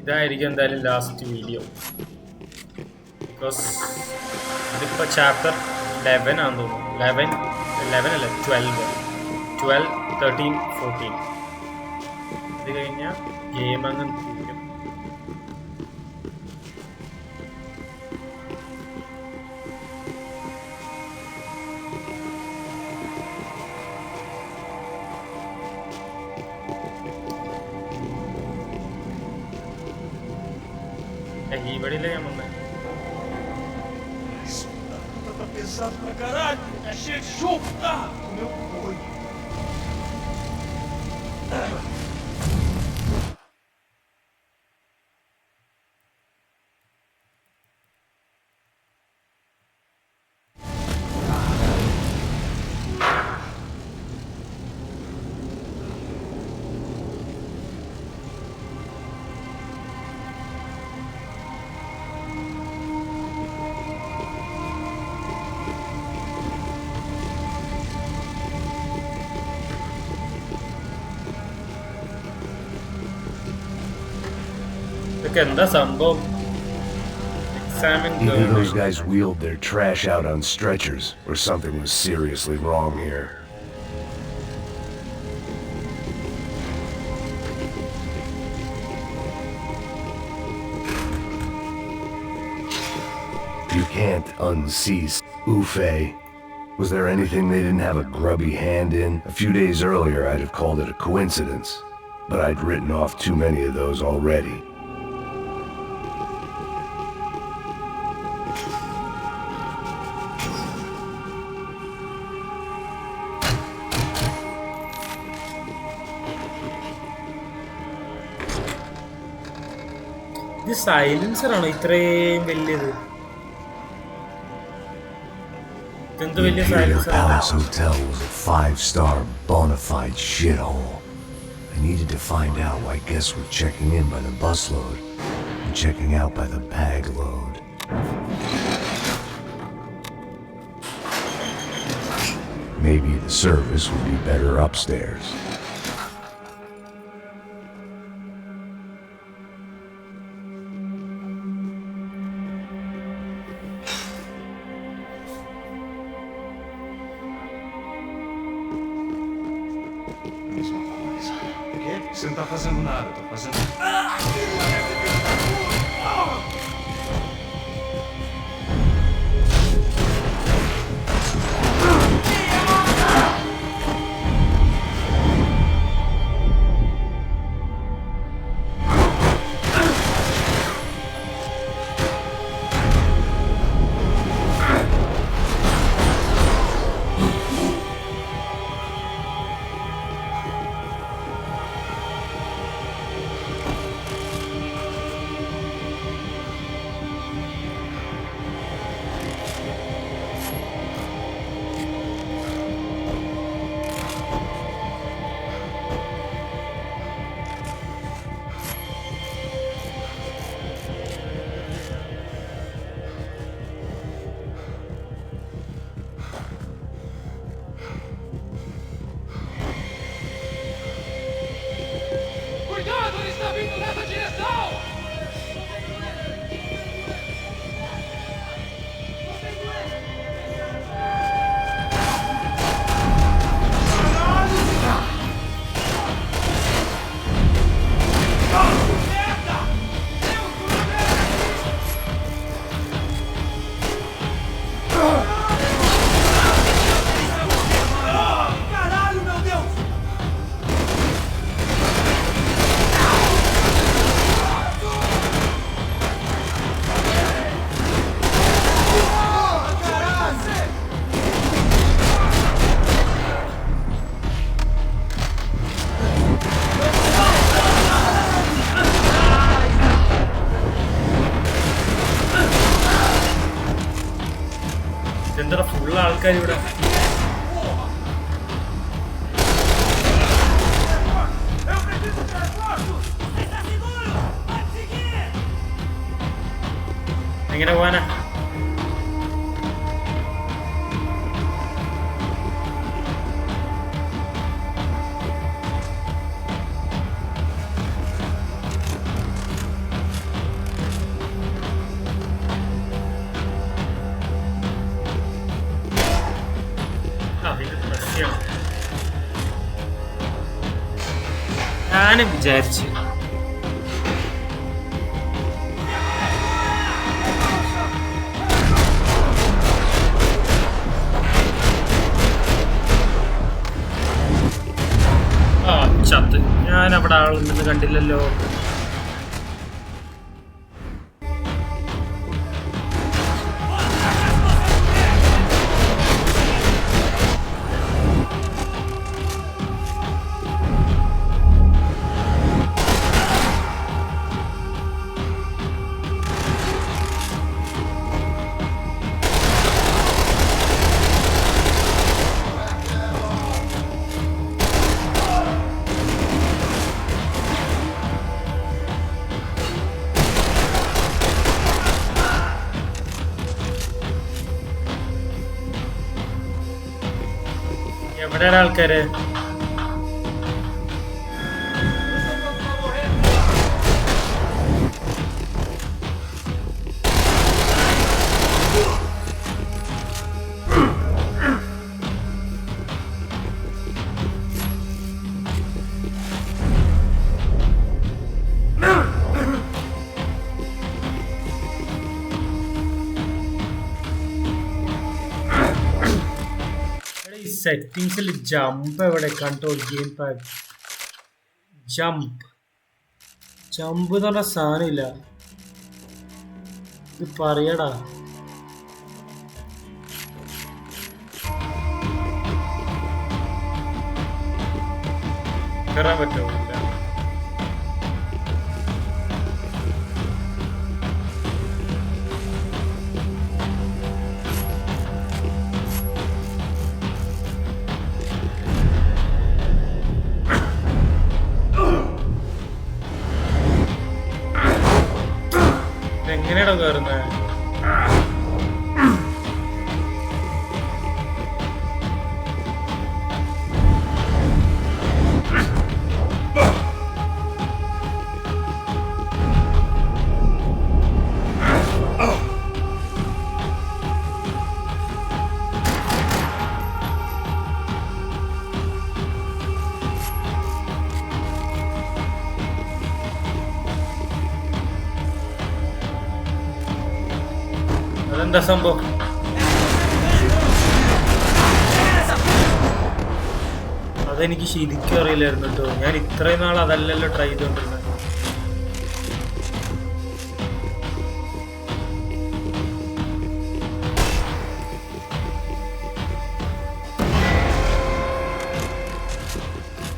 ഇതായിരിക്കും എന്തായാലും last video. Because ഇതിപ്പോൾ ചാപ്റ്റർ 11 ആണെന്ന് തോന്നുന്നു. 11 അല്ല 12, 13, 14. ഇത് കഴിഞ്ഞാൽ ഗെയിം അങ്ങ് തീരും. ഇവിടെയില്ല ഞാൻ വന്നേ. Pesado pra caralho! É cheio de chumbo! Ah, meu boi! എന്താ സംഭവം? Either those guys wheeled their trash out on stretchers, or something was seriously wrong here. You can't unsee Ufe. Was there anything they didn't have a grubby hand in? A few days earlier I'd have called it a coincidence, but I'd written off too many of those already. ഇത് silencer ആണോ ഇത്രയും വലിയത്? ഇതെന്ത് വലിയ silencer? Palace Hotel was a 5-star bona fide shithole. I needed to find out why guests were checking in by the busload and checking out by the bag load. Maybe the service would be better upstairs. Você não tá fazendo nada, eu tô fazendo... എന്താ full ആൾക്കാർ ഇവിടെ? എങ്ങനെ പോവാനാ? ഞാനും വിചാരിച്ചു. ആ ചത്ത്. ഞാൻ അവിടെ ആളുണ്ടെന്ന് കണ്ടില്ലല്ലോ. എവിടെയാണ് ആൾക്കാര്? സെറ്റിംഗ്സിൽ ജമ്പ് എവിടെ? കൺട്രോൾ ഗെയിം പാഡ് ജമ്പ് എന്ന് പറഞ്ഞ സാധനമില്ല. ഇത് പറയടാ. കയറാൻ പറ്റുമോ? എങ്ങനെയാണോ കയറുന്നത്? അതെന്താ സംഭവം? അതെനിക്ക് ശരിക്കും അറിയില്ലായിരുന്നു കേട്ടോ. ഞാൻ ഇത്രയും നാൾ അതല്ലല്ലോ ട്രൈ ചെയ്തോണ്ടിരുന്നത്.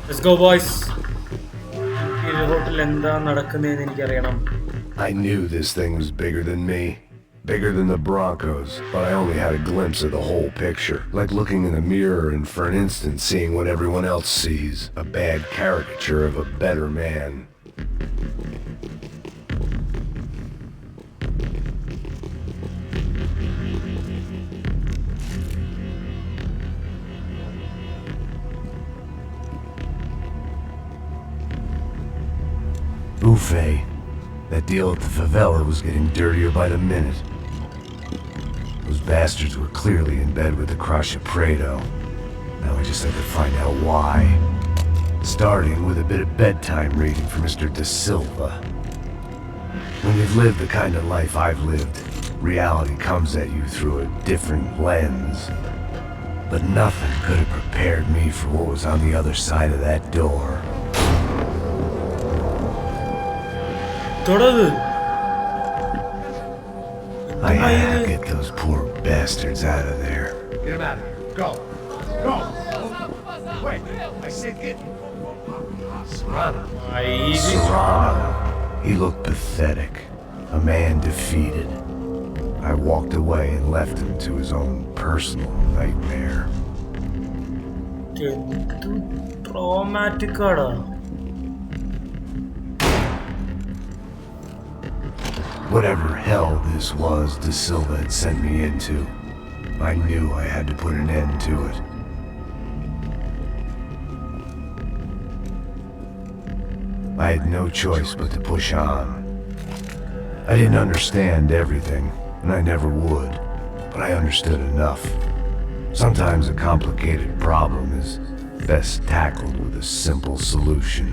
Let's go boys. ഈ ഹോട്ടലിൽ എന്താ നടക്കുന്നതെന്ന് എനിക്കറിയണം. I knew this thing was bigger than me. Bigger than the Broncos, but I only had a glimpse of the whole picture. Like looking in a mirror and for an instant seeing what everyone else sees. A bad caricature of a better man. Buffet. That deal at the favela was getting dirtier by the minute. Those bastards were clearly in bed with the Crusher Prado. Now I just had to find out why. Starting with a bit of bedtime reading for Mr. De Silva. When you've lived the kind of life I've lived, reality comes at you through a different lens. But nothing could have prepared me for what was on the other side of that door. I had to get those poor bastards out of there. Get him out of here. Go. Go. Wait. I said get. Serrano. Serrano. He looked pathetic. A man defeated. I walked away and left him to his own personal nightmare. Traumatic. Whatever hell this was De Silva had sent me into, I knew I had to put an end to it. I had no choice but to push on. I didn't understand everything, and I never would, but I understood enough. Sometimes a complicated problem is best tackled with a simple solution.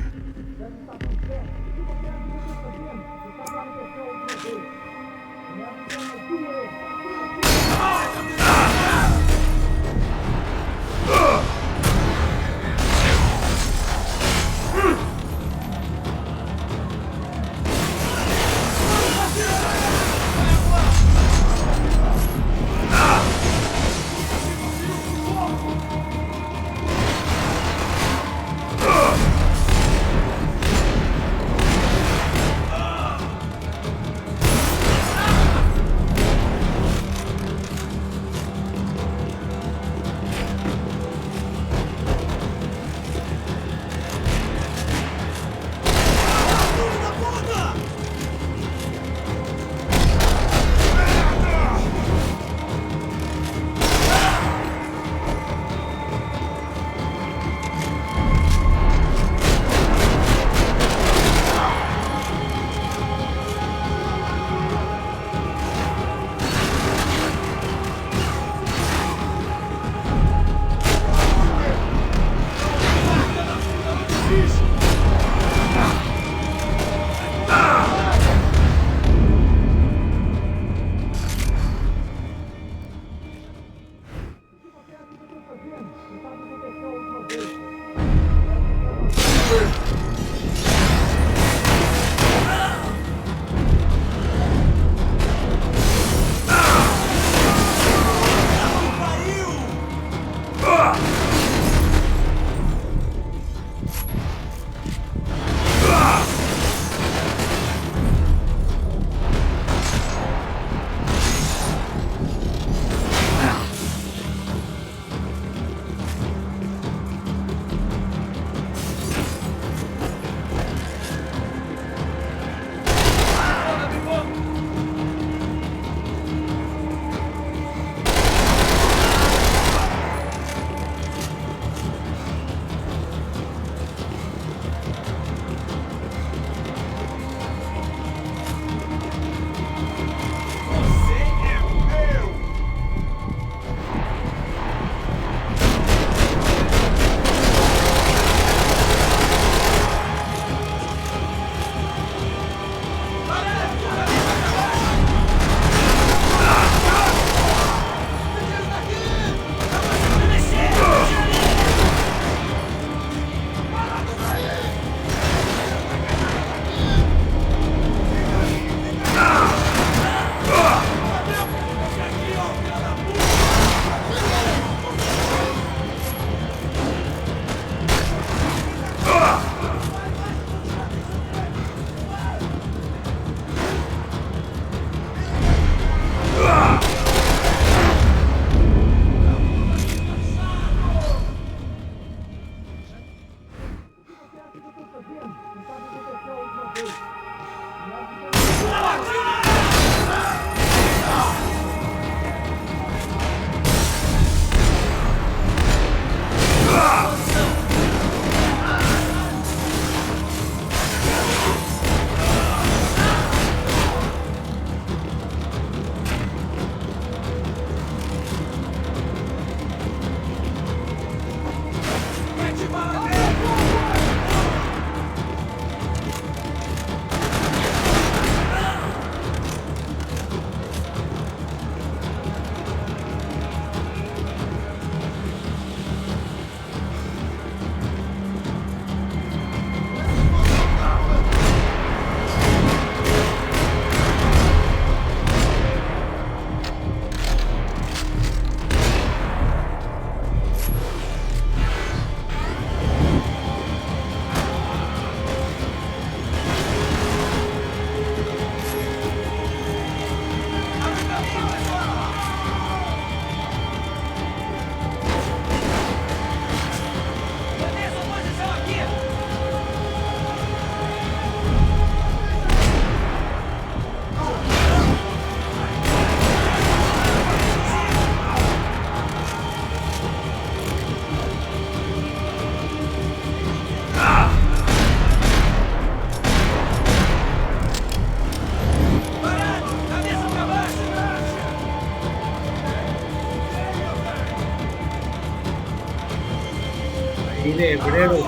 എവിടെയാണോ?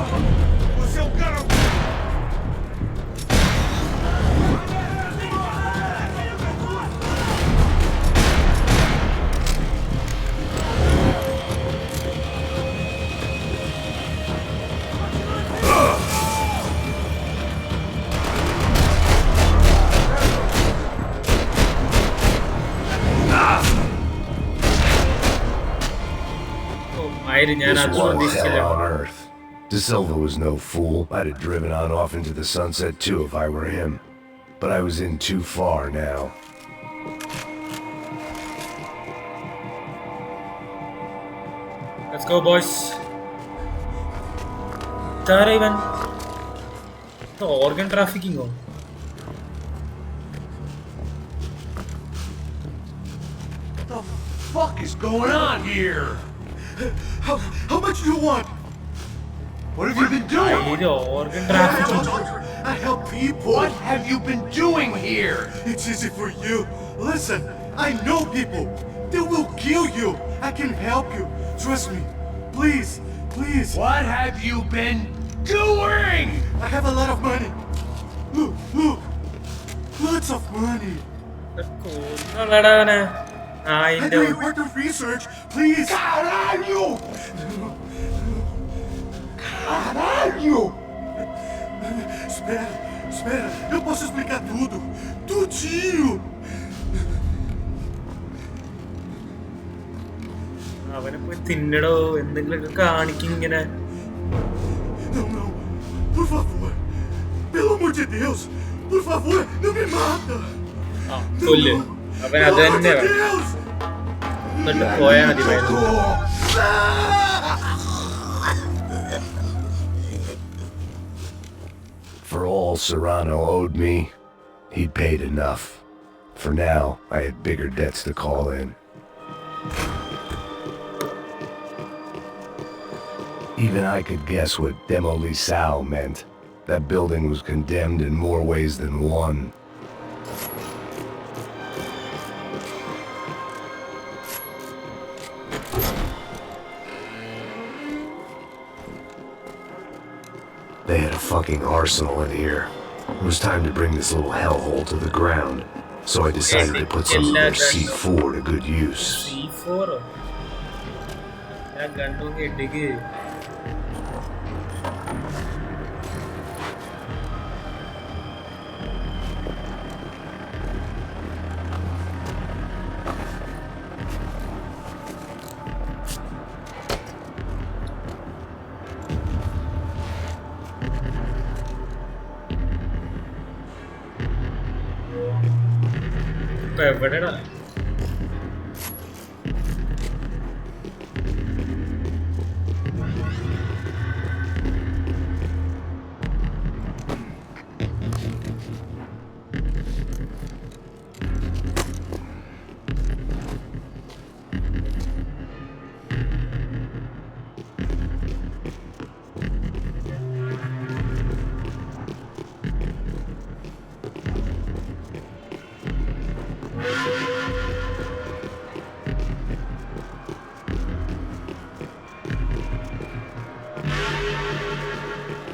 O seu cara. ഞാൻ This അത് was പ്രതീക്ഷിച്ചില്ല. hell on earth. De Silva was no fool. I'd have driven on off into the sunset too if I were him. But I was in too far now. Let's go, boys. ഇതാരാ ഇവൻ? Organ ട്രാഫിക്കിങ്ങോ? What the fuck is going on here? How much do you want? What have you been doing? ഇത് organ trafficking. I help people. What have you been doing here? It's easy for you. Listen, I know people. They will kill you. I can help you. Trust me. Please, please. What have you been doing? I have a lot of money. Look, look. Lots of money. I know you work of research. Please. Caralho! Caralho! Espera, espera. Eu posso explicar tudo. Tudinho. അവനെ പോയി തിന്നടോ, എന്തെങ്കിലുമൊക്കെ കാണിക്കും ഇങ്ങനെ. Não, não. Por favor. Pelo amor de Deus. Por favor, não me mata. കൊല്ല്. അവൻ അത് തന്നെ എന്നിട്ട് പോയാ മതി. For all Serrano owed me, he'd paid enough. For now, I had bigger debts to call in. Even I could guess what demolisal meant. That building was condemned in more ways than one. They had a fucking arsenal in here. It was time to bring this little hellhole to the ground. So I decided to put some of their C4 to good use. C4? ഞാൻ കണ്ടു കേട്ടിക്ക്. എവിടെടാ?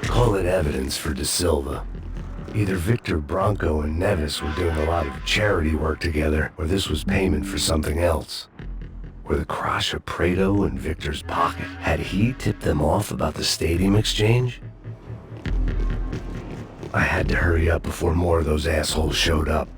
Call it evidence for De Silva. Either Victor Branco and Nevis were doing a lot of charity work together, or this was payment for something else. Were the Crash of Prado in Victor's pocket? Had he tipped them off about the stadium exchange? I had to hurry up before more of those assholes showed up.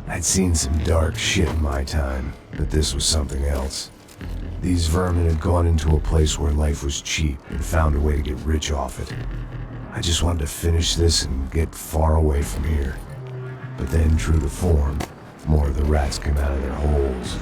I'd seen some dark shit in my time, but this was something else. These vermin had gone into a place where life was cheap and found a way to get rich off it. I just wanted to finish this and get far away from here. But then, true to form, more of the rats came out of their holes.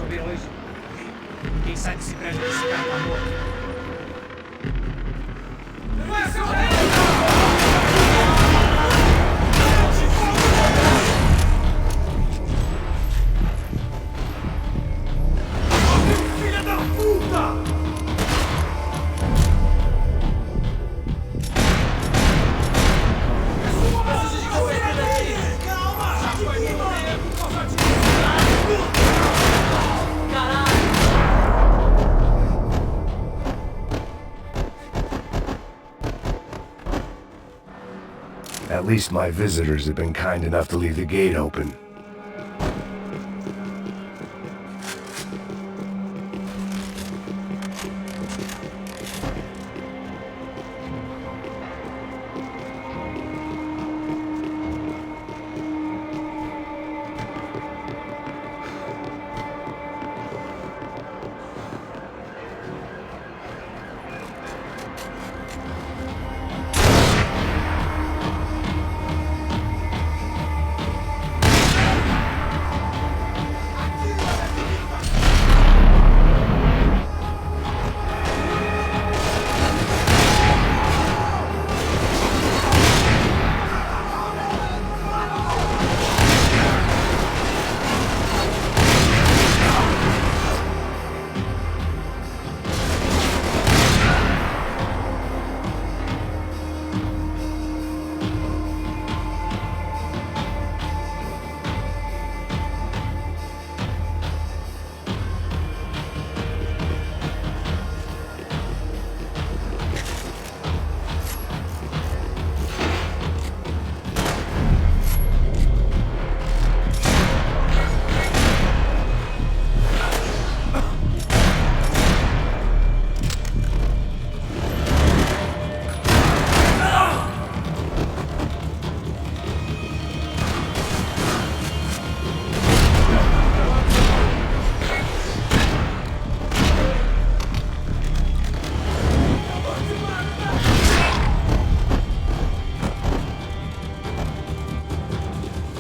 At least my visitors have been kind enough to leave the gate open.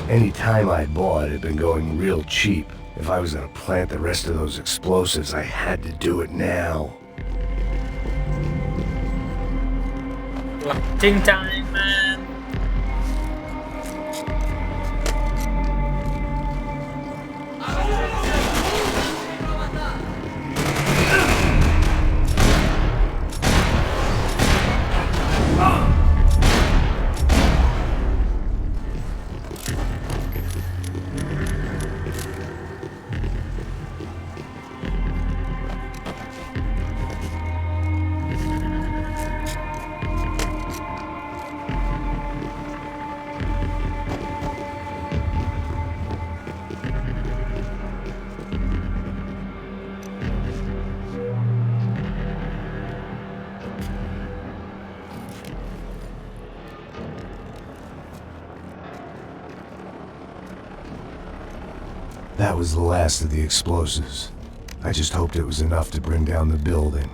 Any time I bought had been going real cheap. If I was gonna plant the rest of those explosives, I had to do it now. Watching time, man. That was the last of the explosives. I just hoped it was enough to bring down the building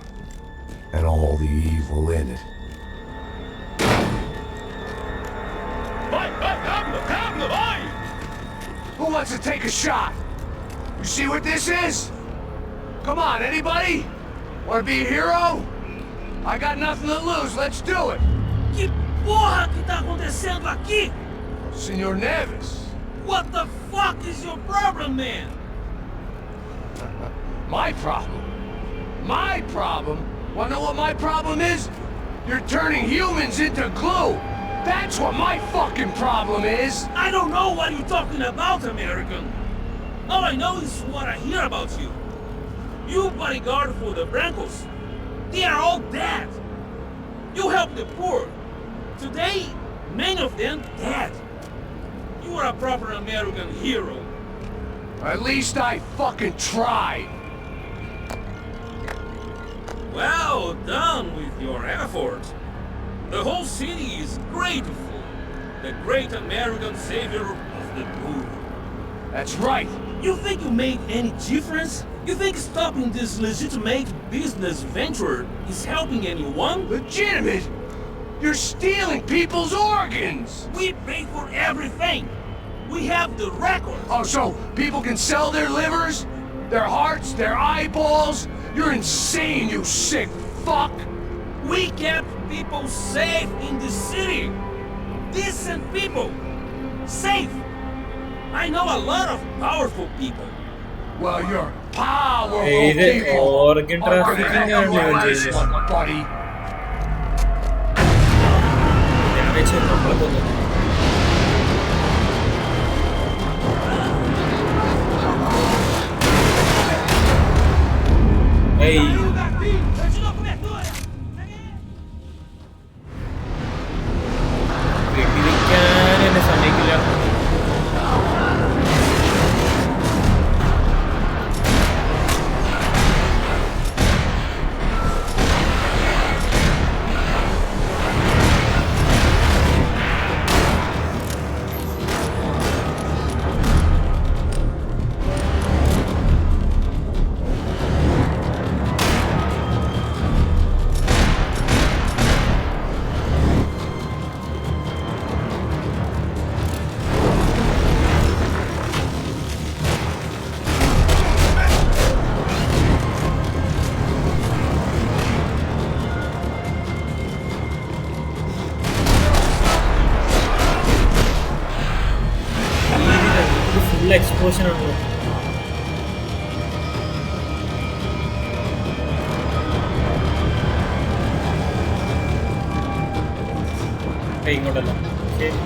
and all the evil in it. Who wants to take a shot? You see what this is? Come on, anybody? Want to be a hero? I got nothing to lose, let's do it! Que porra que tá acontecendo aqui? Senor Neves. What the fuck is your problem, man? My problem? My problem? Wanna know what my problem is? You're turning humans into glue! That's what my fucking problem is! I don't know what you're talking about, American. All I know is what I hear about you. You bodyguard for the Brancos. They are all dead. You help the poor. Today, many of them dead. You are a proper American hero. At least I fucking tried. Well done with your effort. The whole city is grateful. The great American savior of the poor. That's right. You think you made any difference? You think stopping this legitimate business venture is helping anyone? Legitimate? You're stealing people's organs! We pay for everything. We have the record. Oh, so people can sell their livers? Their hearts? Their eyeballs? You're insane, you sick fuck! We kept people safe in the city. Decent people. Safe. I know a lot of powerful people. Well, you're powerful ഇത് people. organ trafficking ആണ് ഇവൻ ചെയ്യുന്നത്. buddy. ഞാൻ വെച്ച് നമ്മളെ കൊന്നു. ഏയ് വീട്ടിലിരിക്കാൻ എന്നെ സമ്മതിക്കില്ല. ഫുൾ എക്സ്പോഷൻ ആണല്ലോ. ഇങ്ങോട്ടല്ല. ശരി.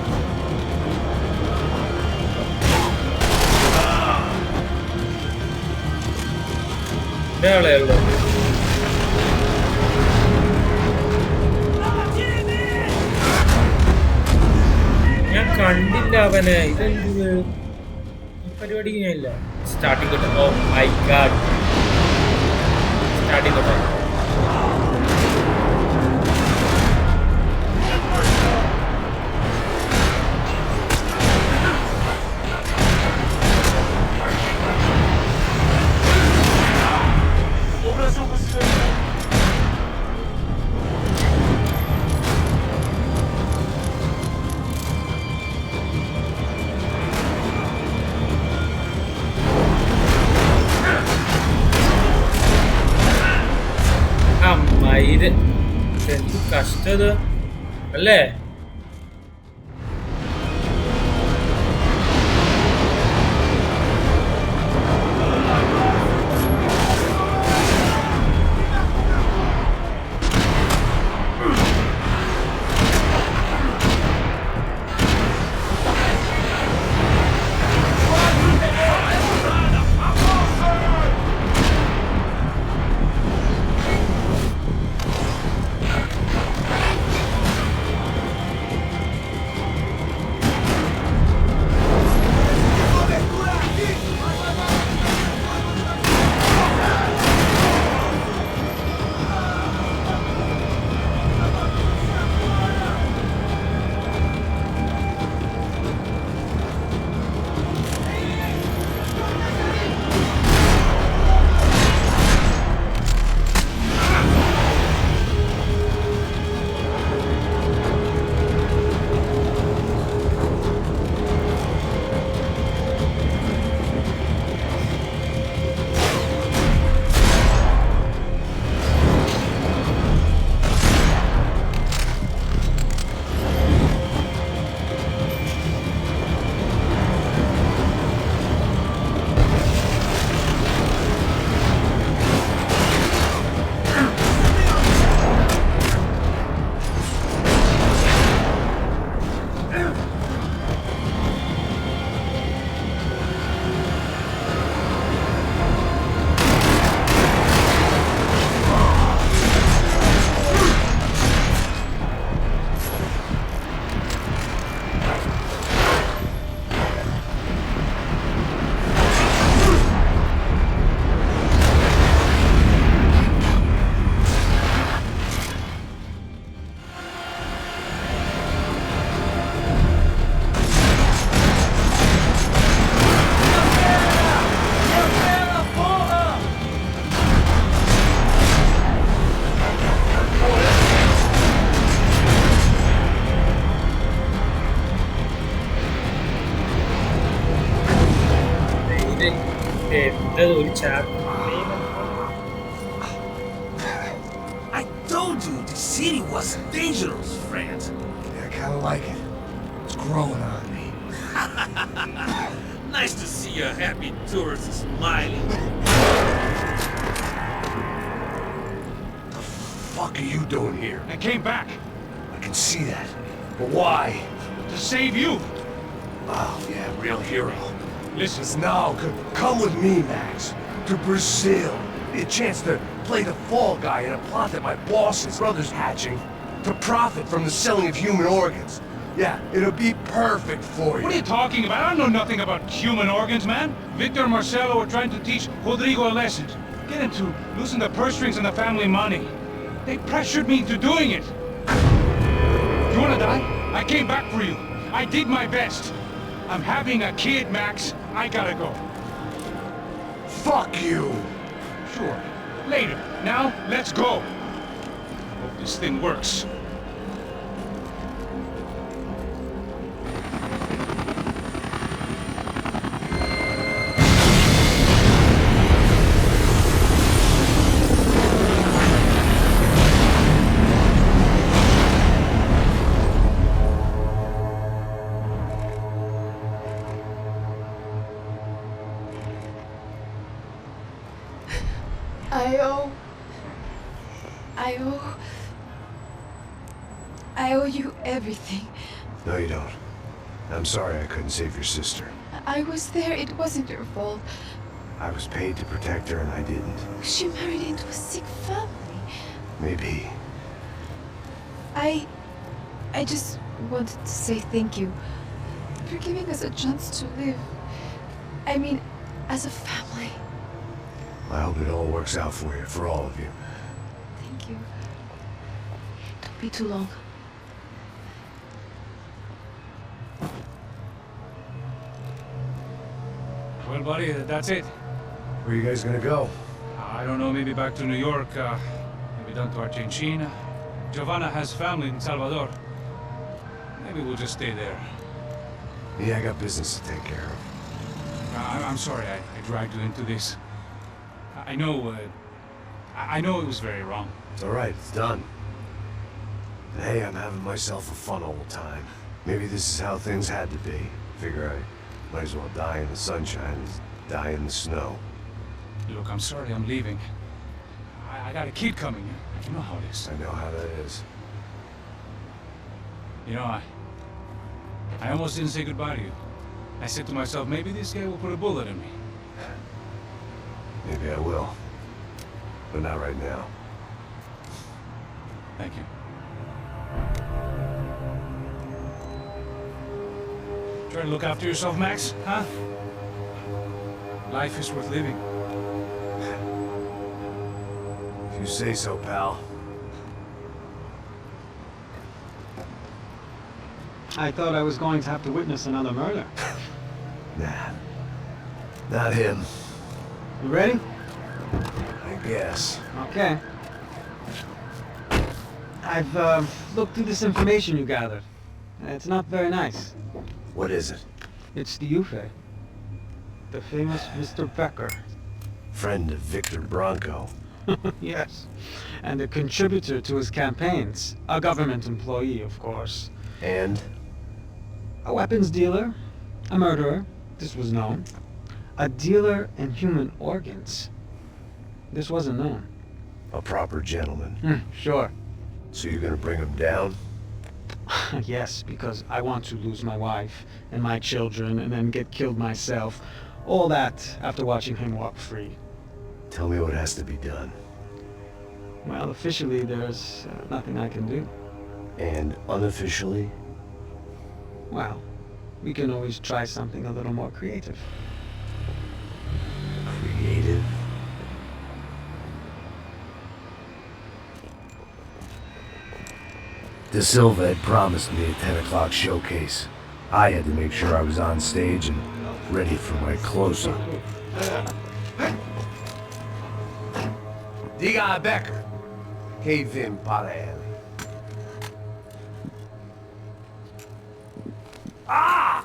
ഇതേളേ ഉള്ളൂ. ഞാൻ കണ്ടില്ല അവനെ. ഇതെന്ത് പരിപാടി ഞാനില്ല. സ്റ്റാർട്ടിങ് തൊട്ട്. Oh my God. സ്റ്റാർട്ടിങ് തൊട്ട്. ഇത് എന്ത് കഷ്ടത് അല്ലേ? എന്തത് ഒരു chapter I told you the city was dangerous, friend. Yeah, I kinda like it. It's growing on me. Nice to see a happy tourist smiling. The fuck are you doing here? I came back I can see that. But why? to save you. Oh, yeah, real hero. Listen, Listen now, come with me, Max. To Brazil. Be a chance to play the fall guy in a plot that my boss's brother's hatching to profit from the selling of human organs. Yeah, it'll be perfect for you. what are you talking about? I know nothing about human organs, man. Victor and Marcelo were trying to teach Rodrigo a lesson. Get him to loosen the purse strings and the family money. They pressured me into doing it. You wanna die? I came back for you. I did my best. I'm having a kid, Max. I gotta go. Fuck you! Sure. Later. Now, let's go. Hope this thing works. I owe you everything. No, you don't. I'm sorry I couldn't save your sister. I was there, it wasn't your fault. I was paid to protect her and I didn't. She married into a sick family. Maybe. I just wanted to say thank you for giving us a chance to live. I mean, as a family. I hope it all works out for you, for all of you. Thank you. Don't be too long. Well, buddy, that's it. Where are you guys gonna go? I don't know, maybe back to New York, maybe down to Argentina. Giovanna has family in Salvador. Maybe we'll just stay there. Yeah, I got business to take care of. I'm sorry I dragged you into this. I know it was very wrong. It's alright, it's done. And hey, I'm having myself a fun old time. Maybe this is how things had to be. Figure I might as well die in the sunshine as die in the snow. Look, I'm sorry I'm leaving. I got a kid coming. You know how it is. I know how that is. You know, I almost didn't say goodbye to you. I said to myself, maybe this guy will put a bullet in me. Maybe I will. But not right now. Thank you. Try to look after yourself, Max, huh? Life is worth living. If you say so, pal. I thought I was going to have to witness another murder. Nah. Not him. You ready? I guess. Okay. I've looked through this information you gathered. It's not very nice. What is it? It's the UFE. The famous Mr. Becker. Friend of Victor Branco. Yes. And a contributor to his campaigns. A government employee, of course. And? A weapons dealer. A murderer. This was known. A dealer in human organs. This wasn't known. A proper gentleman. Sure. So you're gonna bring him down? Yes, because I want to lose my wife and my children and then get killed myself. All that after watching him walk free. Tell me what has to be done. Well, officially there's nothing I can do. And unofficially? Well, we can always try something a little more creative. Creative? De Silva had promised me a 10 o'clock showcase. I had to make sure I was on stage and ready for my close-up. Diga Becker. Che vim para ele. Ah!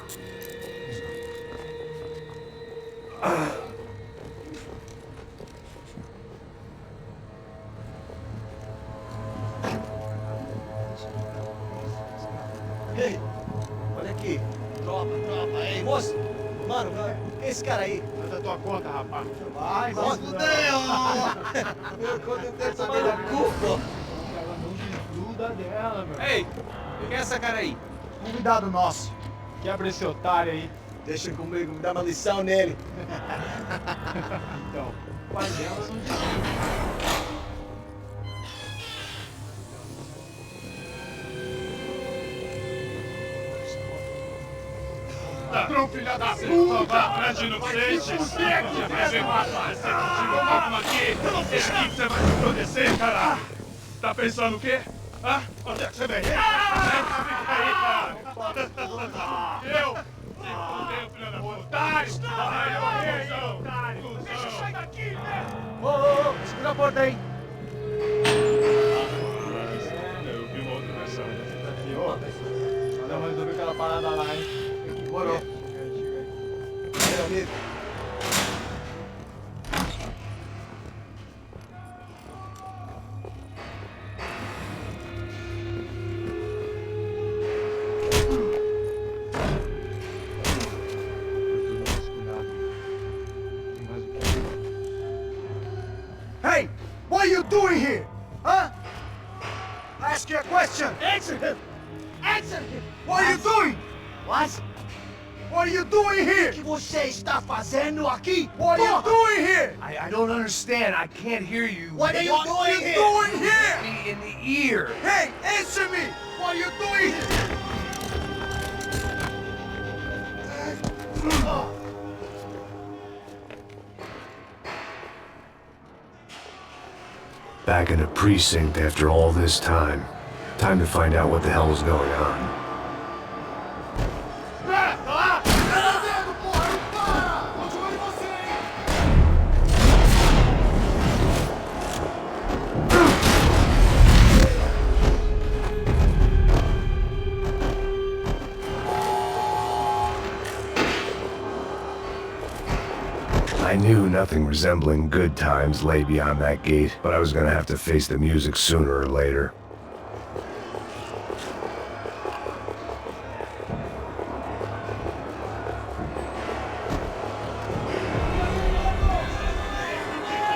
rapaz. Vai, se fudeu! Quando eu tenho saber da culpa. Ela não desgruda dela, meu. Ei, quem é essa cara aí? Convidado nosso. Quebra esse otário aí. Deixa comigo, me dá uma lição nele. Então, o pai dela não desgruda. Ladrão, filha da puta! Vai atrás de inocentes! Você vai ver mais fácil! Vamos aqui! Esse aqui você vai me proteger, caralho! Tá pensando o quê? Hã? Onde é que você vem? Fica aí, cara! Eu? Fudeu, filha da puta! Otário! Otário! Deixa eu sair daqui, né? Ô, segura a porta aí. Eu vi uma outra versão. Aqui, ó. Vamos resolver aquela parada lá, hein? Morou. Meu amigo. Hey, what are you doing here? Huh? I ask you a question. Answer him. Answer him. What are you doing? What? What are you doing here? O que você está fazendo aqui? What are you doing here? I don't understand. I can't hear you. What are you doing here? Doing here? Me in the ear. Hey, answer me! What are you doing here? Back in a precinct after all this time. Time to find out what the hell was going on. I knew nothing resembling good times lay beyond that gate, but I was gonna have to face the music sooner or later.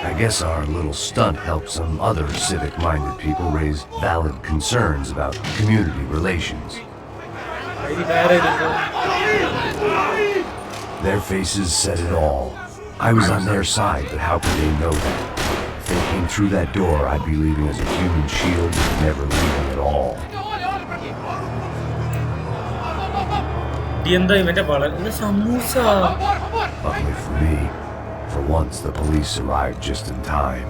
I guess our little stunt helped some other civic-minded people raise valid concerns about community relations. Their faces said it all. I was on their side, but how could they know that? If they came through that door, I'd be leaving as a human shield, never leaving at all. Luckily for me, for once the police arrived just in time.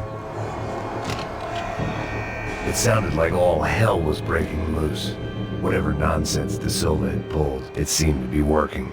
It sounded like all hell was breaking loose. Whatever nonsense De Silva had pulled, it seemed to be working.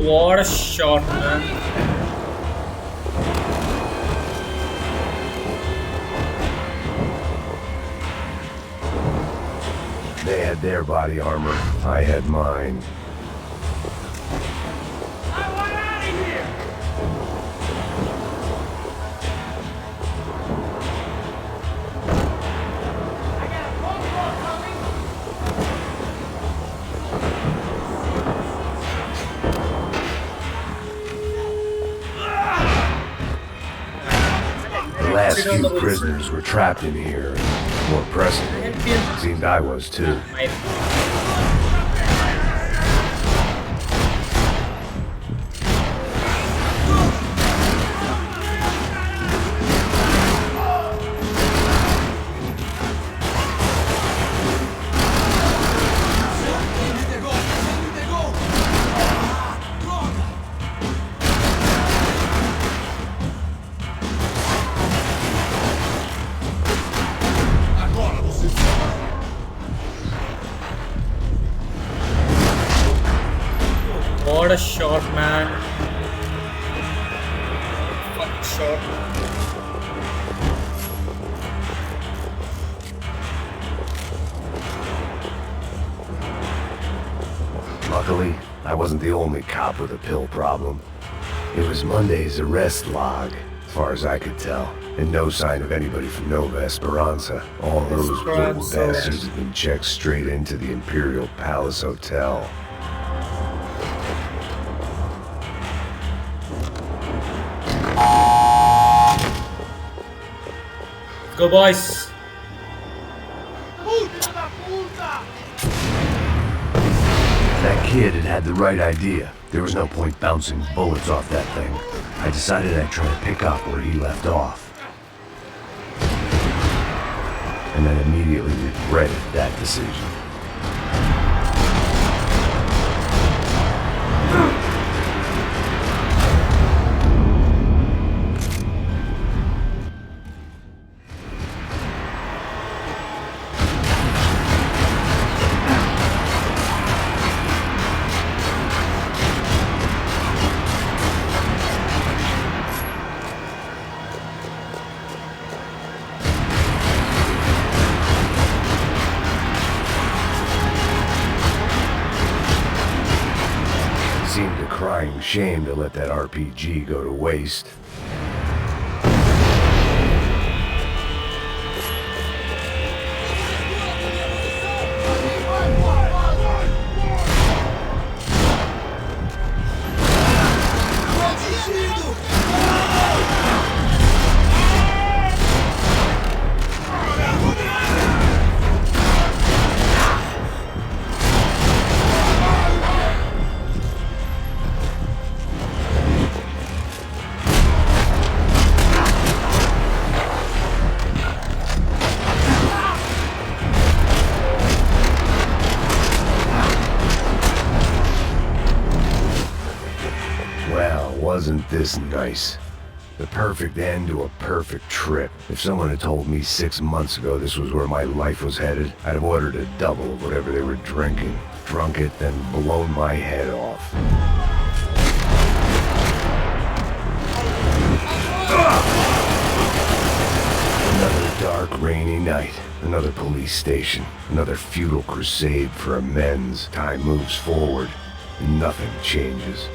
What a shot, man. They had their body armor, I had mine. The last few prisoners were trapped in here, and more pressingly, it seemed I was too. a shot, man. Fucking shot. Luckily, I wasn't the only cop with a pill problem. It was Monday's arrest log, as far as I could tell, and no sign of anybody from Nova Esperanza. All those little bastards had been checked straight into the Imperial Palace Hotel. Go, boys. That kid had the right idea. There was no point bouncing bullets off that thing. I decided I'd try to pick up where he left off. And then immediately regretted that decision. Seemed a crying shame to let that RPG go to waste. Wasn't this nice? The perfect end to a perfect trip. If someone had told me 6 months ago this was where my life was headed, I'd have ordered a double of whatever they were drinking, drunk it, then blown my head off. Another dark, rainy night. Another police station. Another futile crusade for amends. Time moves forward, and nothing changes.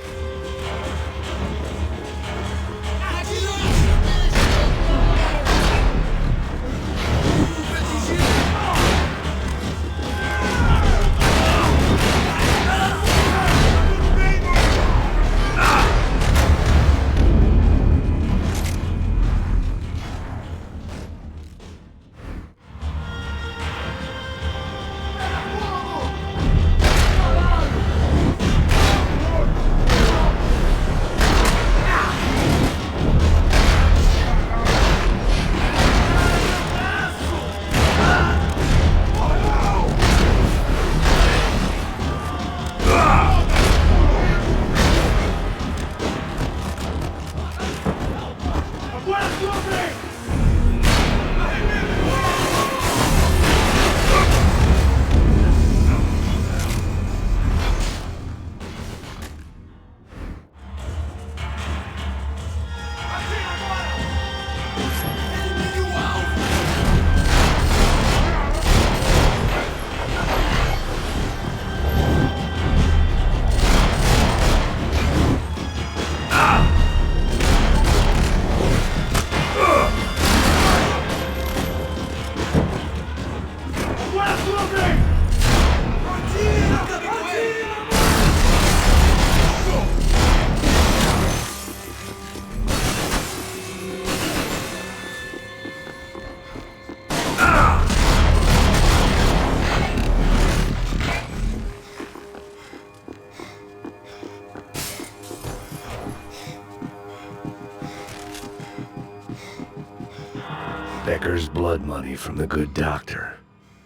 Becker's blood money from the good doctor.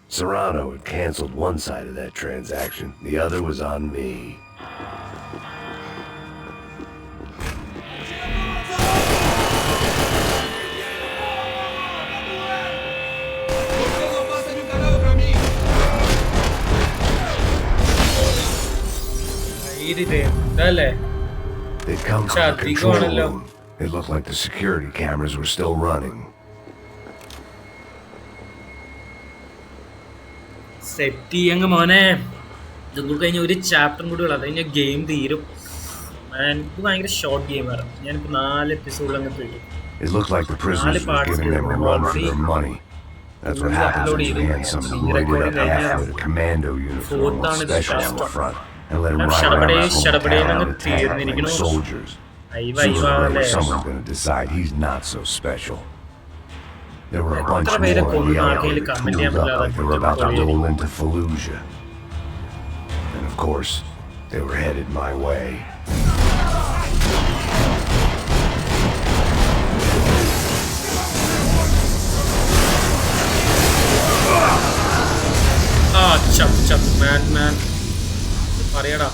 Serrano had canceled one side of that transaction. The other was on me. ഇതല്ലേ They'd come from the control room. It looked like the security cameras were still running. Set ചെയ്യങ്ങ് മോനെ. ഇതും കൂടി കഴിഞ്ഞ ഒരു ചാപ്റ്ററും കൂടി ഉള്ളത്, അത് കഴിഞ്ഞാൽ ഗെയിം തീരും. ഇത് ഭയങ്കര ഷോർട്ട് ഗെയിമാണ്. ഞാനിപ്പോൾ 4 എപ്പിസോഡിൽ അങ്ങ് തീരും. It looked like the prisoners were giving them a run for their money. That's what happens when you hand some roided up half with a commando uniform with special on the front and let them ride around the whole town and attack like soldiers. Sooner or later, someone's going to decide he's not so special. There were a bunch more in the alley tooled up like they were about to roll into Fallujah. And of course, they were headed my way. ചപ്പ് മാൻ പറയടാ.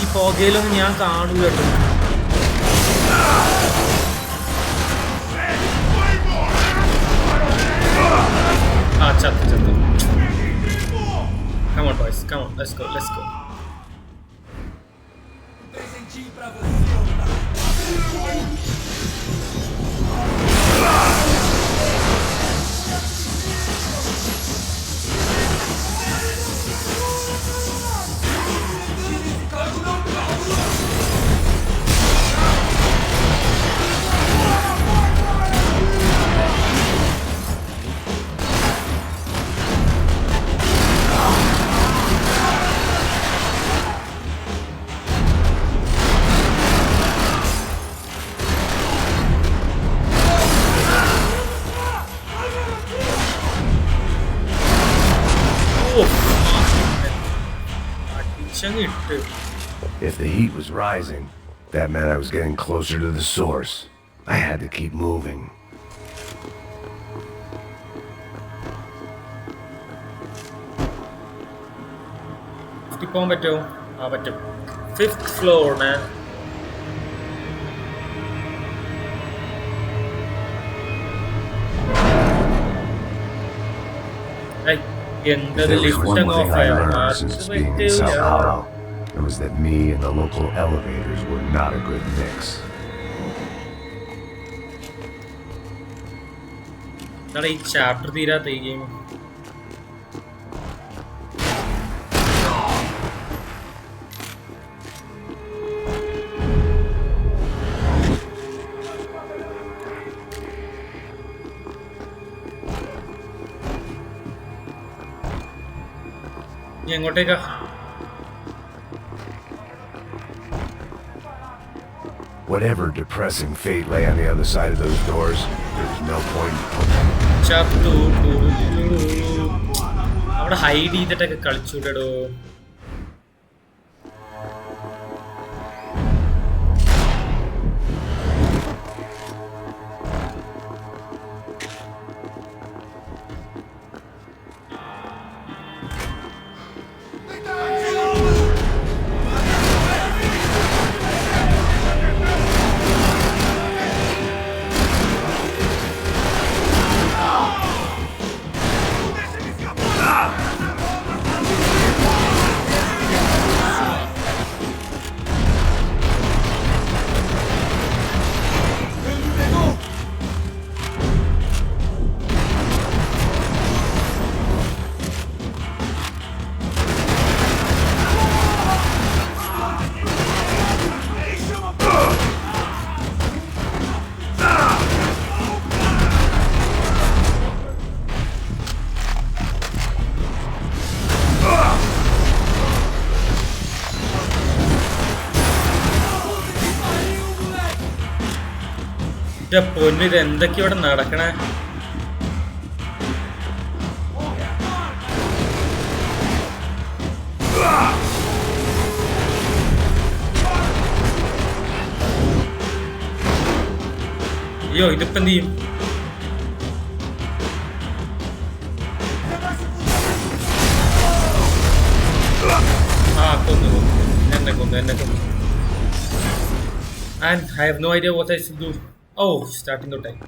ഈ പുകയിലൊന്നും ഞാൻ കാണൂല കേട്ടോ. ചത്ത്. Come on, boys. Come on. Let's go. If the heat was rising, that meant I was getting closer to the source. I had to keep moving. പോകാൻ പറ്റുമോ? പറ്റും. 5th floor, man. There was one thing I learned since being in South Hollow. It was that me and the local elevators were not a good mix. ഈ chapter തീരാത്ത ഈ game. എങ്ങോട്ടേക്കാ? Whatever depressing fate lay on the other side of those doors, there was no point in അവിടെ hide ചെയ്തിട്ടൊക്കെ കളിച്ചൂടോ. പൊന്നു, ഇത് എന്തൊക്കെയാ ഇവിടെ നടക്കണേ? അയ്യോ, ഇതിപ്പോ എന്ത് ചെയ്യും? കൊന്നു എന്നെ കൊന്നു. and I have no idea what I should do. Oh, starting the time.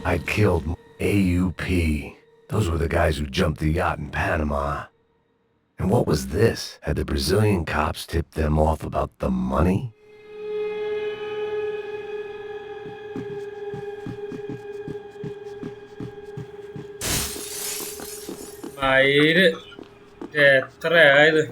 I'd killed AUP. Those were the guys who jumped the yacht in Panama. And what was this? Had the Brazilian cops tipped them off about the money? മയില് എത്രയായത്?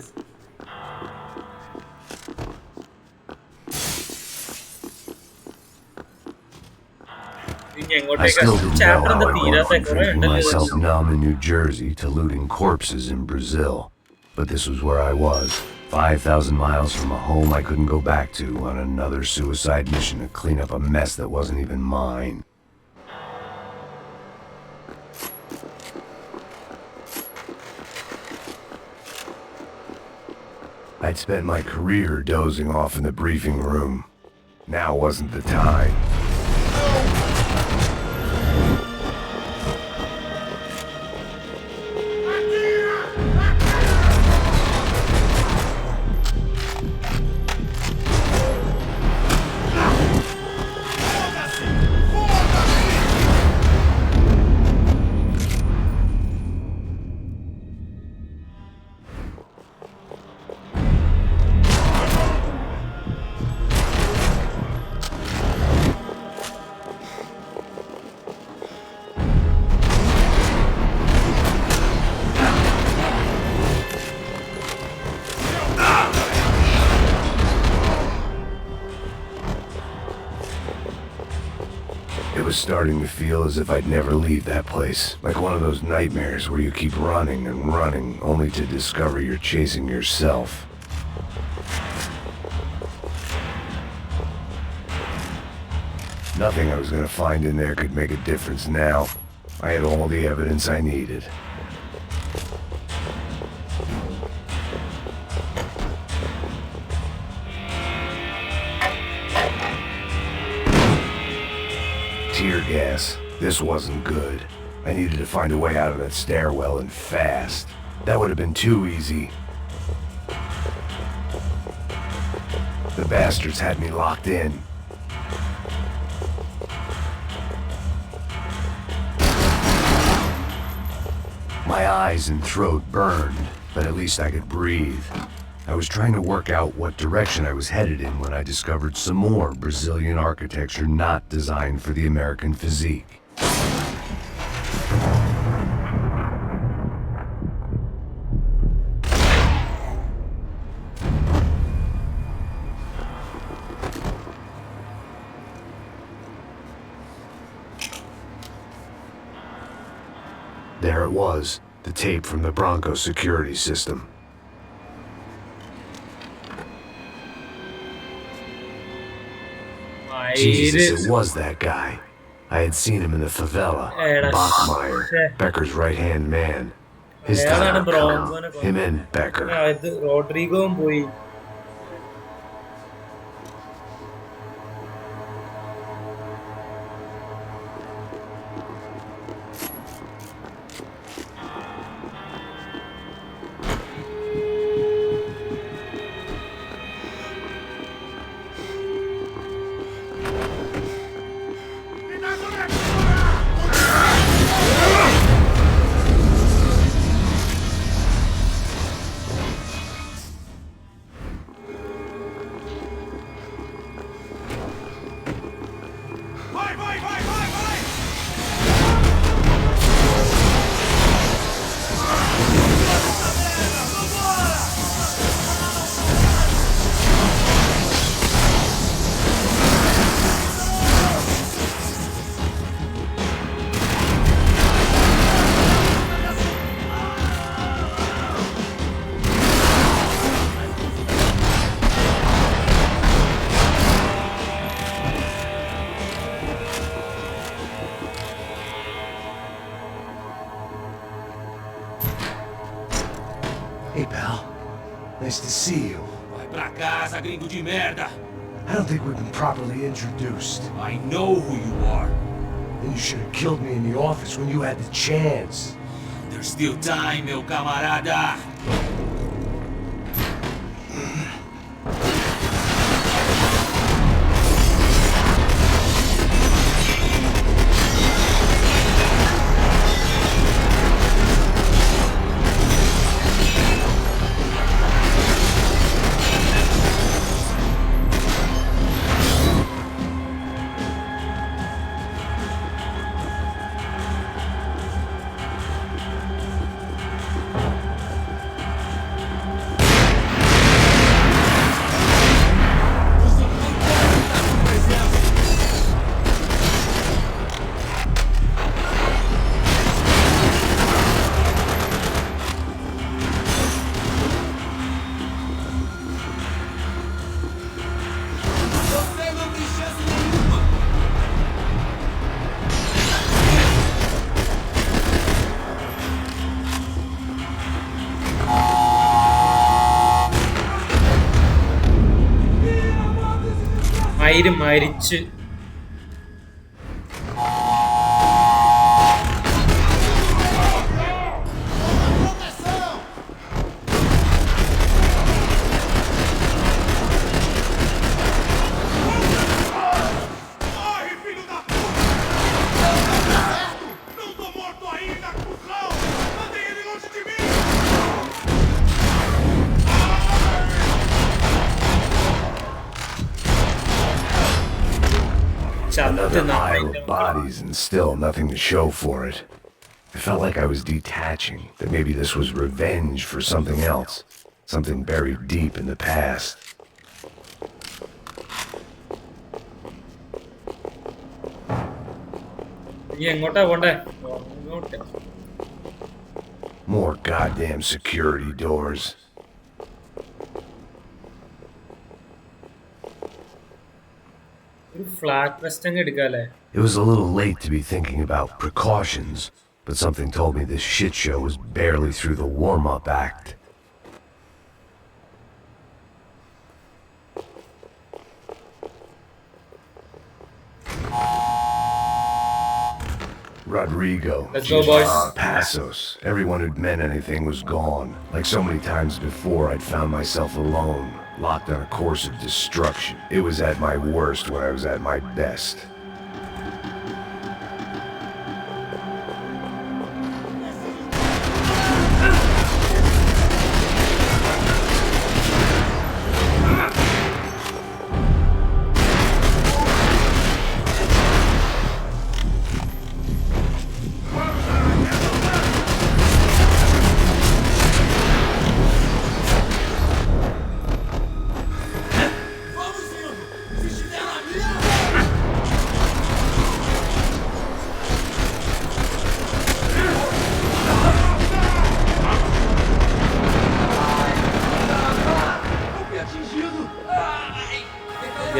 ഇനി I എങ്ങോട്ടേക്കാ? still didn't know chapter how എന്താ I'd തീരാത്ത? gone from കുറെ drinking ഉണ്ടല്ലോ. myself numb in New Jersey to looting corpses in Brazil. But this was where I was, 5,000 miles from a home I couldn't go back to, on another suicide mission to clean up a mess that wasn't even mine. I'd spent my career dozing off in the briefing room. Now wasn't the time. It was starting to feel as if I'd never leave that place, like one of those nightmares where you keep running and running, only to discover you're chasing yourself. Nothing I was gonna find in there could make a difference now. I had all the evidence I needed. Tear gas. This wasn't good. I needed to find a way out of that stairwell and fast. That would have been too easy. The bastards had me locked in. My eyes and throat burned, but at least I could breathe. I was trying to work out what direction I was headed in when I discovered some more Brazilian architecture not designed for the American physique. There it was, the tape from the Branco security system. Jesus, it was that guy. I had seen him in the favela. Bachmeyer, Becker's right-hand man. His time had come. Him and Becker. ഇത് റോഡ്രിഗോയും പോയി. Hey, pal. Nice to see you. Vai pra casa, gringo de merda! I don't think we've been properly introduced. I know who you are. Then you should have killed me in the office when you had the chance. There's still time, meu camarada! മയിര് മരിച്ച് Another pile of bodies and still nothing to show for it. I felt like I was detaching, that maybe this was revenge for something else, something buried deep in the past. More goddamn security doors. It was a little late to be thinking about precautions, but something told me this shit show was barely through the warm-up act. Rodrigo, Let's go, boys. Passos. Everyone who'd meant anything was gone. Like so many times before, I'd found myself alone, locked on a course of destruction. It was at my worst when I was at my best.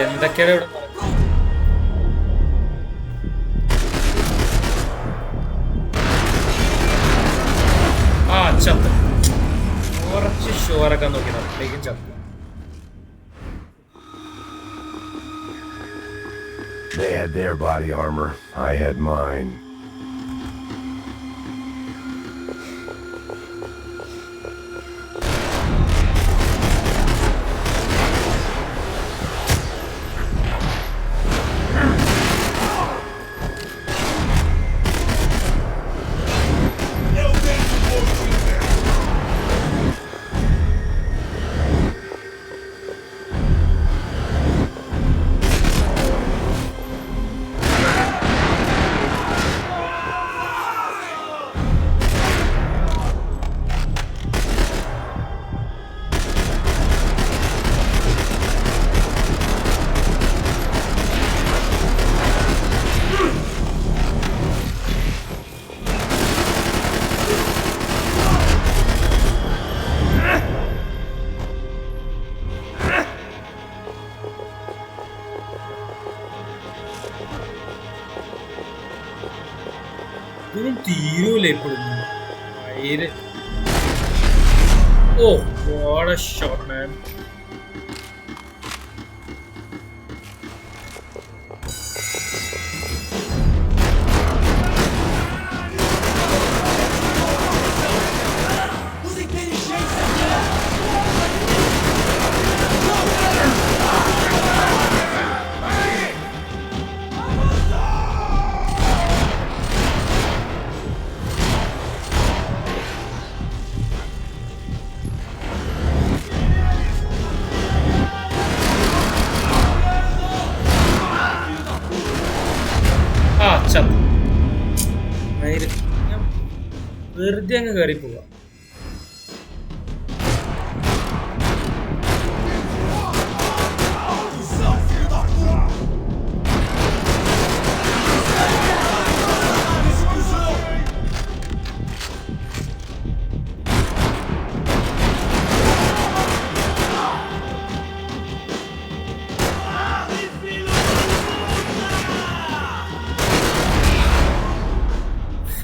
എന്തൊക്കെയാണ് ഇവിടെ ആ ചത്ത് കുറച്ച് ഷുവറൊക്കെ നോക്കി അപ്പോഴേക്കും ചത്ത്. They had their body armor, I had mine. ഇതൊന്നും തീരൂല ഇപ്പോഴും മയിര്. Oh what a shot man. വെറുതെ അങ്ങ് കയറി പോവാ.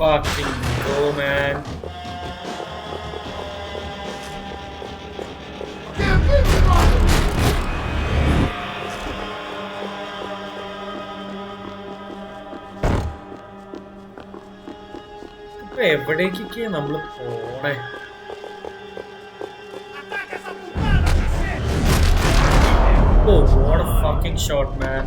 Fucking go, man. എവിടേക്കൊക്കെയാ നമ്മള് പോണേ? Oh, what a fucking shot, man.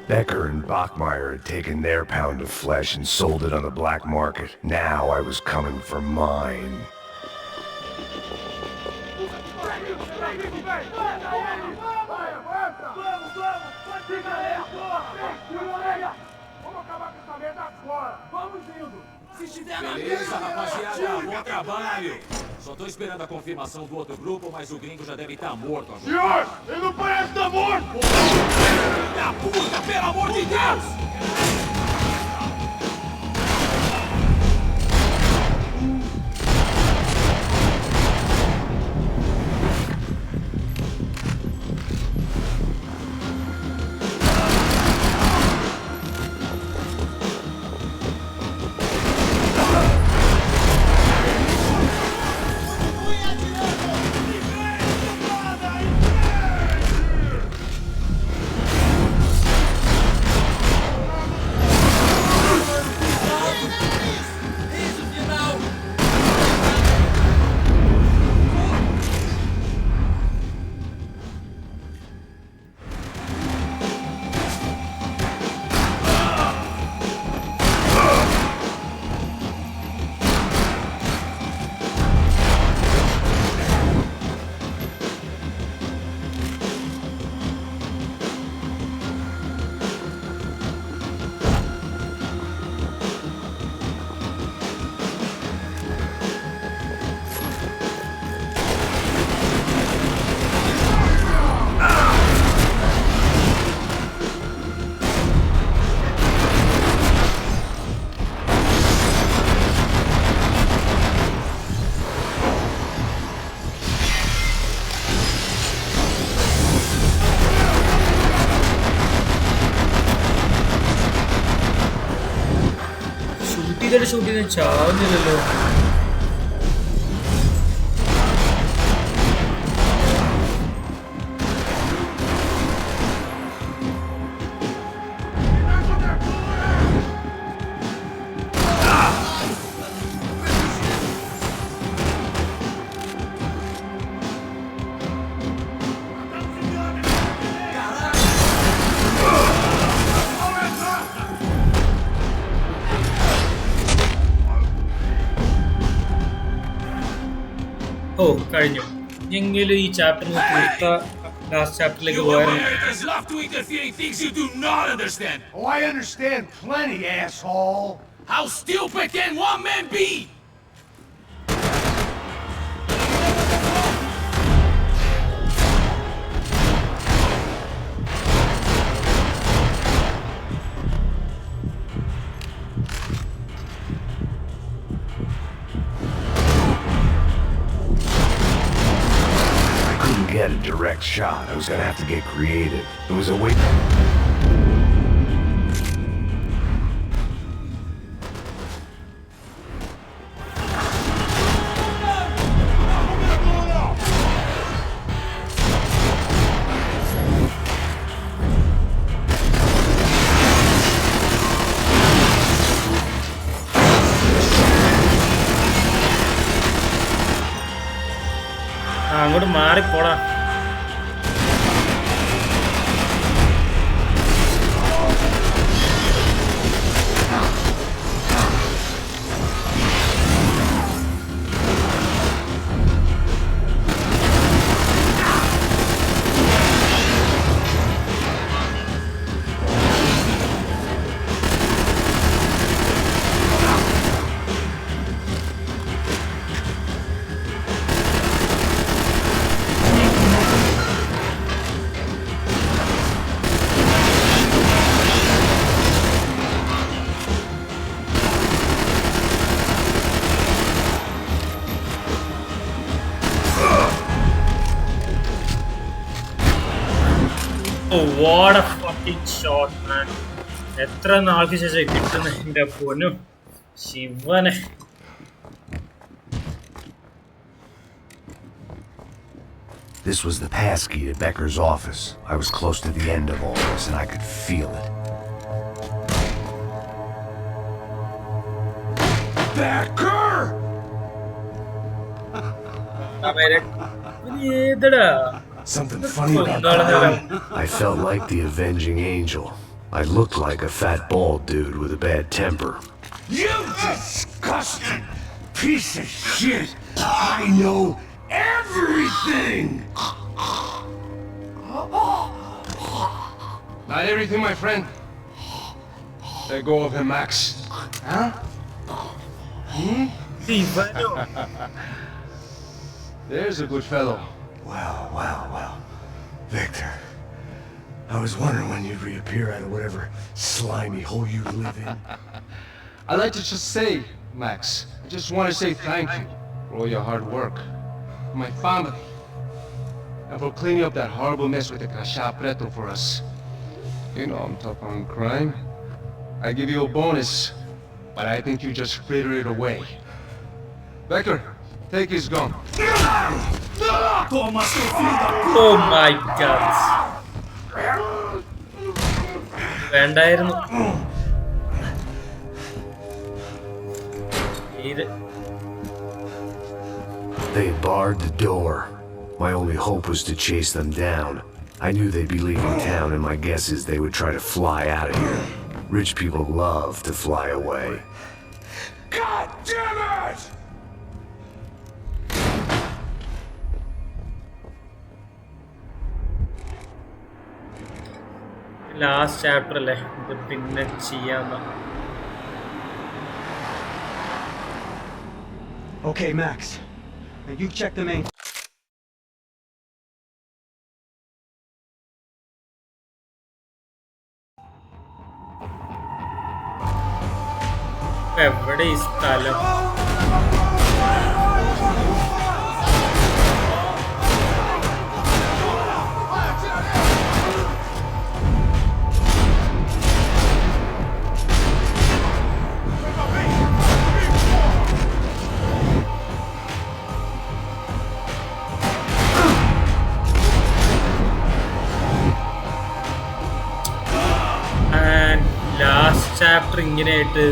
Becker and Bachmeyer had taken their pound of flesh and sold it on the black market. Now I was coming for mine. Beleza, rapaziada, bom trabalho. Só tô esperando a confirmação do outro grupo, mas o gringo já deve estar morto agora. Senhor, ele não parece estar morto! Filho da puta, pelo amor de Deus! Shoot ചെയ്ത് ചാവുന്നില്ലല്ലോ. ഓ കഴിഞ്ഞു. എങ്കിലും ഈ chapter തീർത്ത last ചാപ്റ്ററിലേക്ക് പോയാൽ Americans love to interfere in things you do not understand. Oh, I understand plenty, asshole! How stupid can one man be? Get a direct shot. I was gonna have to get creative. It was a way. അങ്ങോട്ട് മാറിപ്പോടാ. Oh, what a fucking shot, man. എത്ര നാൾക്ക് ശേഷം കിട്ടുന്ന എൻ്റെ പൊന്നും ശിവനെ. This was the passkey at Becker's office. I was close to the end of all this, and I could feel it. Becker! Something funny about that. I felt like the avenging angel. I looked like a fat bald dude with a bad temper. You disgusting piece of shit! I know everything! Not everything, my friend. Let go of him, Max. Huh? There's a good fellow. Wow. Victor, I was wondering when you'd reappear out of whatever slimy hole you live in. I'd like to just say, Max, I just want to say thank you for all your hard work, for my family, and for cleaning up that horrible mess with the Crasha Preto for us. You know I'm tough on crime. I give you a bonus, but I think you just fritter it away. Becker, take his gun. Oh my god. വേണ്ടായിരുന്നു. They had barred the door. My only hope was to chase them down. I knew they'd be leaving town, and my guess is they would try to fly out of here. Rich people love to fly away. God damn it! Last chapter അല്ലേ, ഇത് പിന്നെ ചെയ്യാന്ന. Okay, Max. Now you check the main. എവിടെ ഈ സ്ഥലം? Last chapter ഇങ്ങനെയായിട്ട്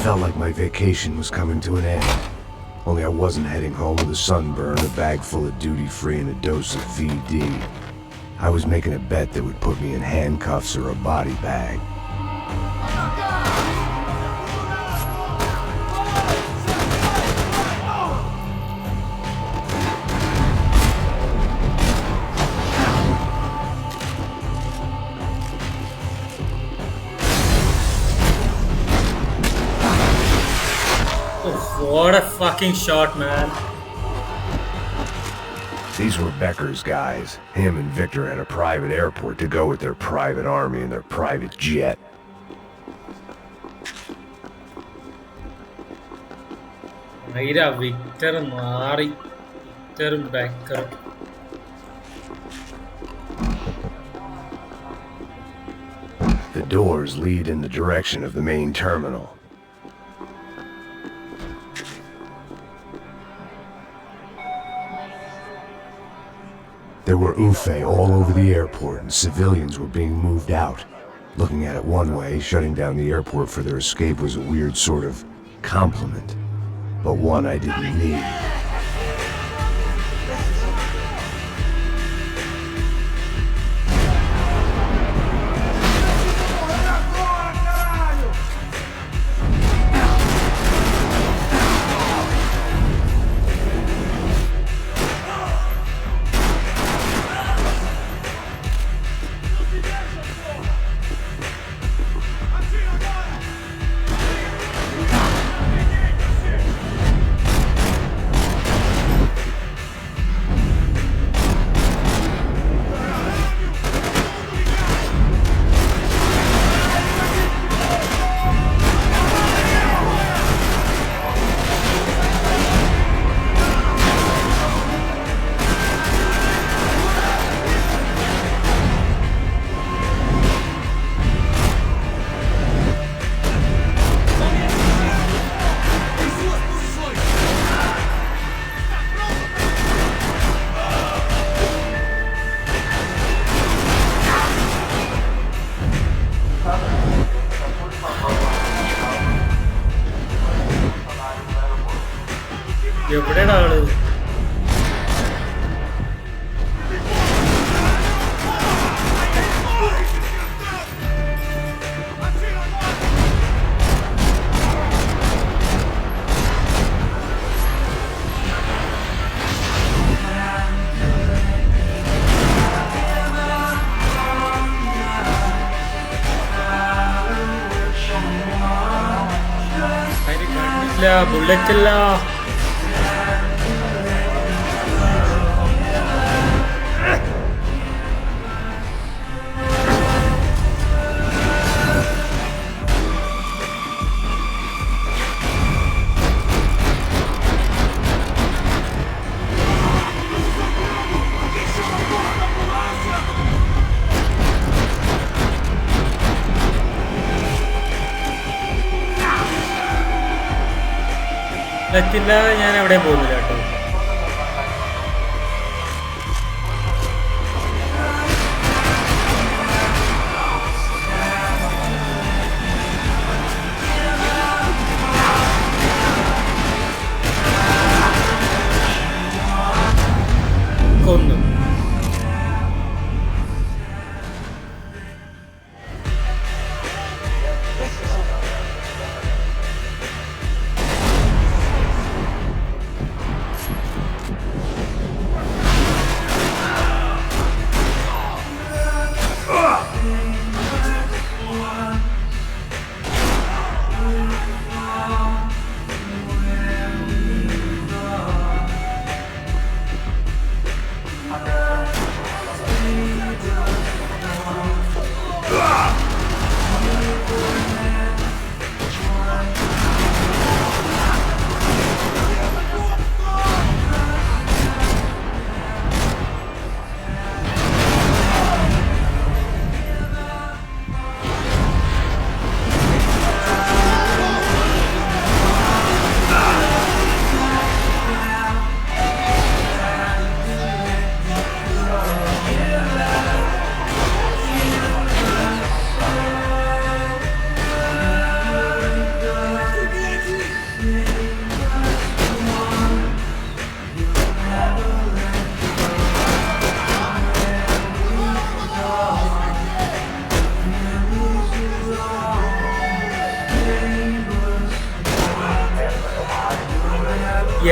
Felt like my vacation was coming to an end. Only I wasn't heading home with a sunburn, a bag full of duty-free, and a dose of VD. I was making a bet that would put me in handcuffs or a body bag. What a fucking shot, man. These were Becker's guys. Him and Victor had a private airport to go with their private army and their private jet. Aira Victor Mari Victor Becker. The doors lead in the direction of the main terminal. There were Ufe all over the airport and civilians were being moved out. Looking at it one way, shutting down the airport for their escape was a weird sort of compliment, but one I didn't need. എവിടെയാണ് ആള്? Bullet ഇല്ല. ബുള്ളറ്റില്ലാതെ ഞാൻ എവിടെയും പോകുന്നില്ല കേട്ടോ. കൊന്നു.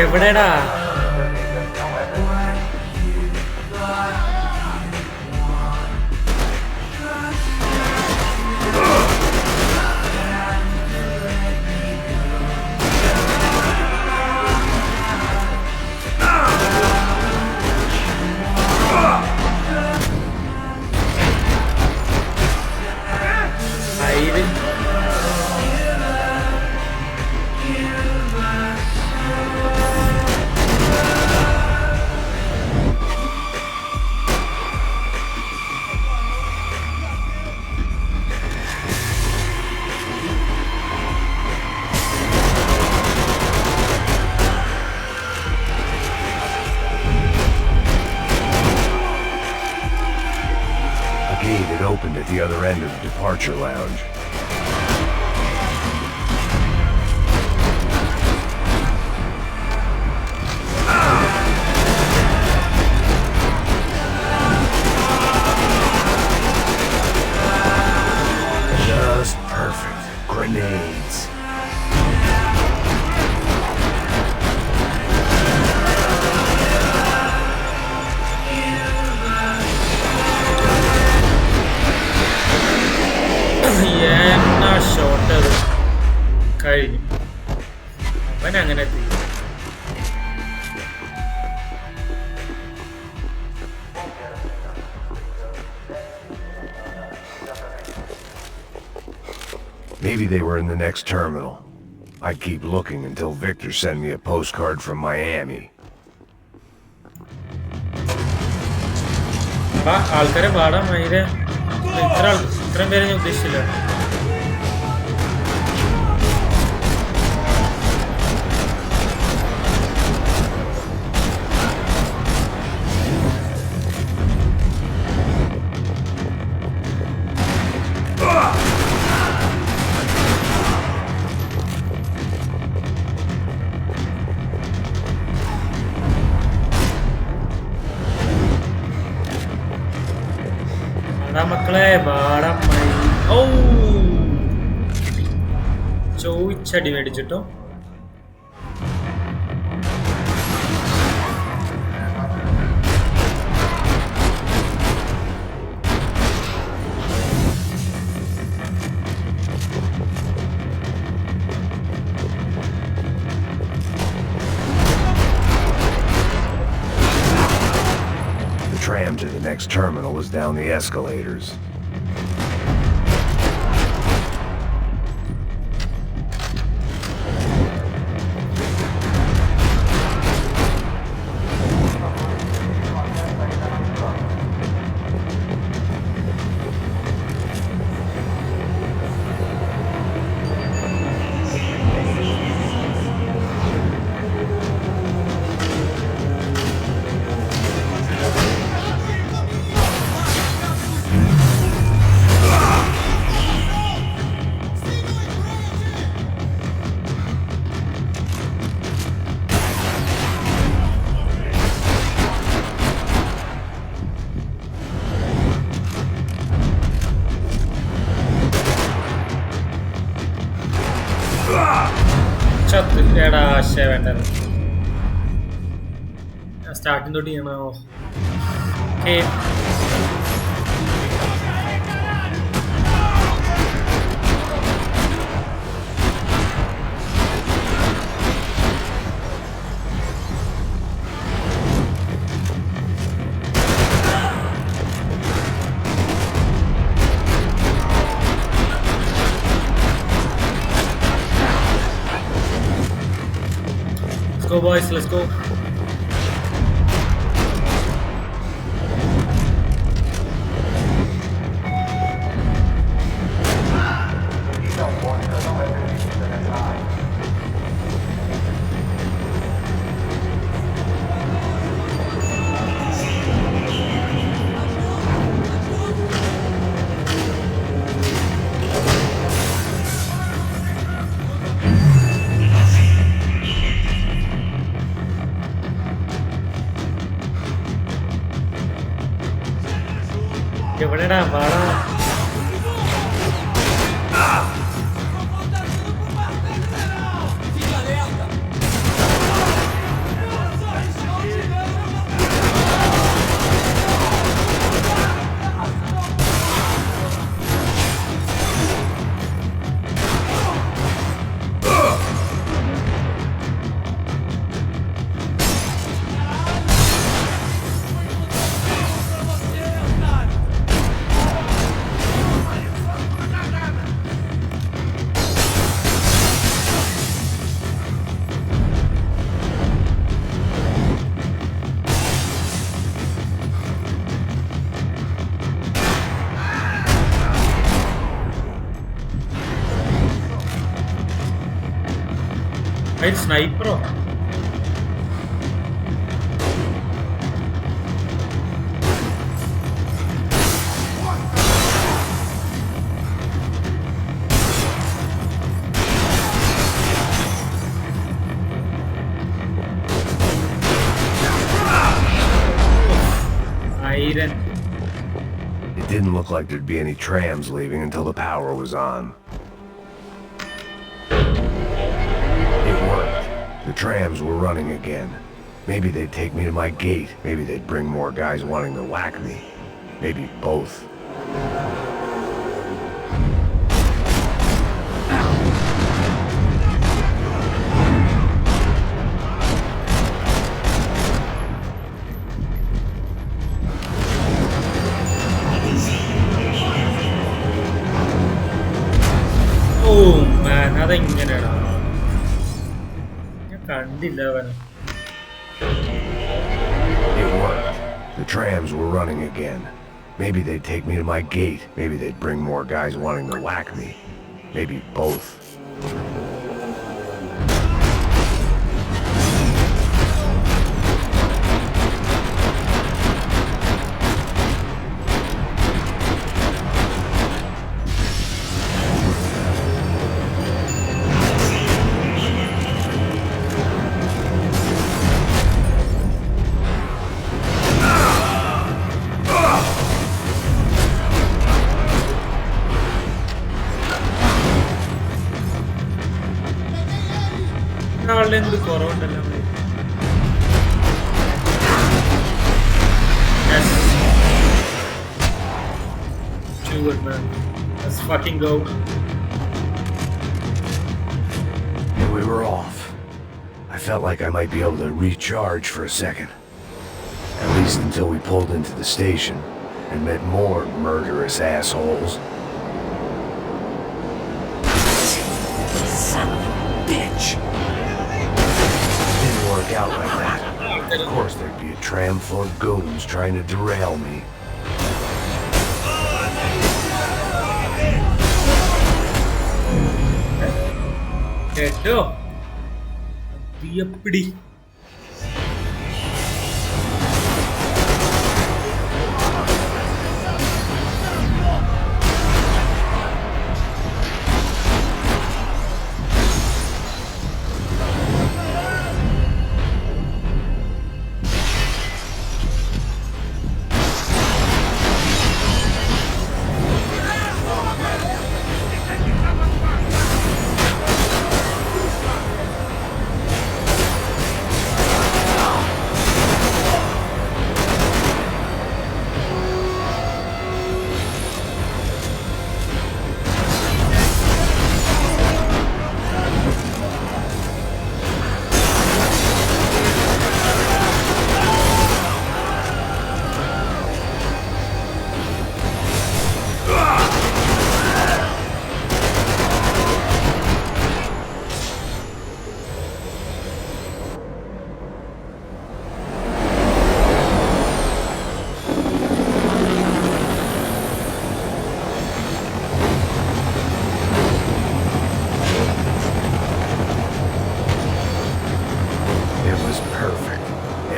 എവിടെടാ? at the other end of the departure lounge. Just perfect. Grenades. എന്നാ ഷോട്ട് അത് കഴിഞ്ഞു. അവൻ അങ്ങനെ തീരും. Maybe they were in the next terminal. I'd keep looking until Victor sent me a postcard from Miami. ആൾക്കാരെ പാടാൻ ഭയങ്കര ഇത്രയും പേരെ ഞാൻ ഉദ്ദേശിച്ചില്ല. മക്കളെ പാടാൻ ചോദിച്ചടി മേടിച്ചിട്ടോ. The tram to the next terminal was down the escalators. എടാ ആശയ വേണ്ടത് സ്റ്റാർട്ടിങ് തൊട്ട് ചെയ്യണോ? Okay Let's go, boys, let's go. എവിടെടാ വാടാ? അതിൽ സ്നൈപ്പറോ? Siren. It didn't look like there'd be any trams leaving until the power was on. It worked. The trams were running again. Maybe they'd take me to my gate. Maybe they'd bring more guys wanting to whack me. Maybe both. Oh man, അതെങ്ങനെയാടാ ഞാൻ കണ്ടില്ല അവനെ. It worked. The trams were running again. Maybe they'd take me to my gate. Maybe they'd bring more guys wanting to whack me. Maybe both. ആളുടെ എന്ത് കുറവുണ്ടല്ലോ. Yes. Too good, man. Let's fucking go. And we were off. I felt like I might be able to recharge for a second. At least until we pulled into the station and met more murderous assholes. Son of a bitch! Didn't work out like that. Of course there'd be a tram full of goons trying to derail me. കേട്ടോ തീയപ്പിടി.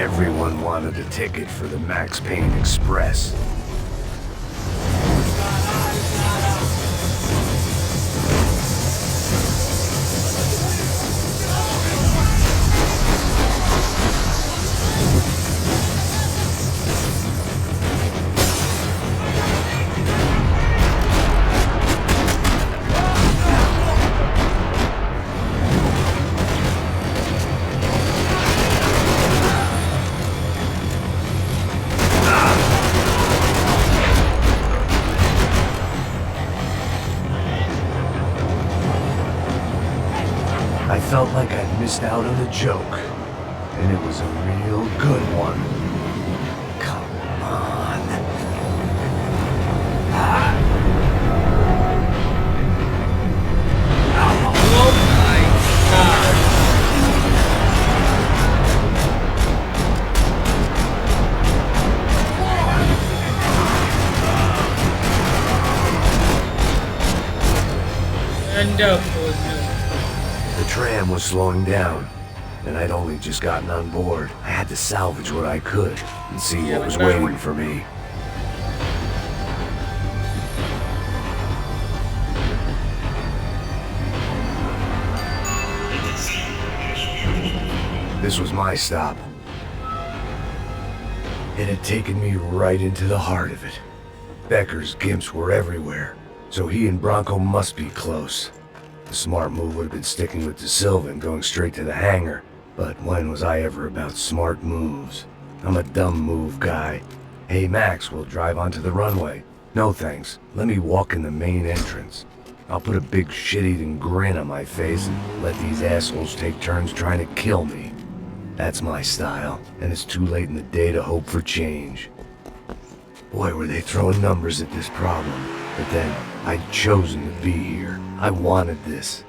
Everyone wanted a ticket for the Max Payne Express. I felt like I'd missed out on a joke, and it was a real good one. Come on. Oh my god. And The tram was slowing down, and I'd only just gotten on board. I had to salvage what I could and see what was waiting for me. This was my stop. It had taken me right into the heart of it. Becker's gimps were everywhere, so he and Branco must be close. The smart move would have been sticking with De Silva and going straight to the hangar, but when was I ever about smart moves? I'm a dumb move guy. Hey Max, we'll drive onto the runway. No thanks, let me walk in the main entrance. I'll put a big shit-eating grin on my face and let these assholes take turns trying to kill me. That's my style, and it's too late in the day to hope for change. Boy, were they throwing numbers at this problem. But then, I'd chosen to be here. I wanted this.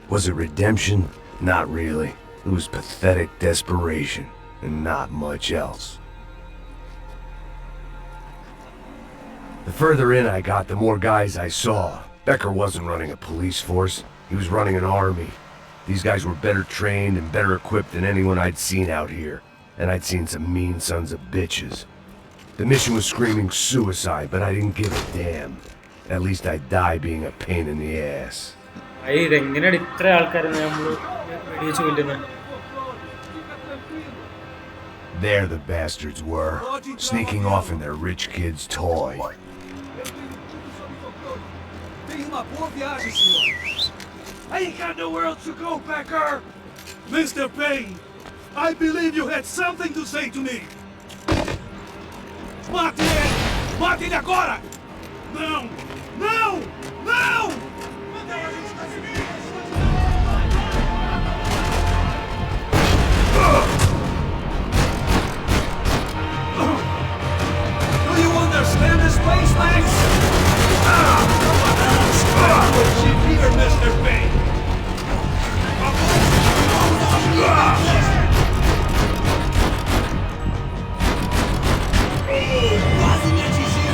Was it redemption? Not really. It was pathetic desperation, and not much else. The further in I got, the more guys I saw. Becker wasn't running a police force. He was running an army. These guys were better trained and better equipped than anyone I'd seen out here. And I'd seen some mean sons of bitches. The mission was screaming suicide, but I didn't give a damn. At least I'd die being a pain in the ass. There the bastards were, sneaking off in their rich kid's toy. I ain't got nowhere else to go, Becker! Mr. Payne, I believe you had something to say to me! Mate ele! Mate ele agora! Não! Não! Não! Do you understand this place, Max? Good shit here, Mr. Payne! Quase me atingiu!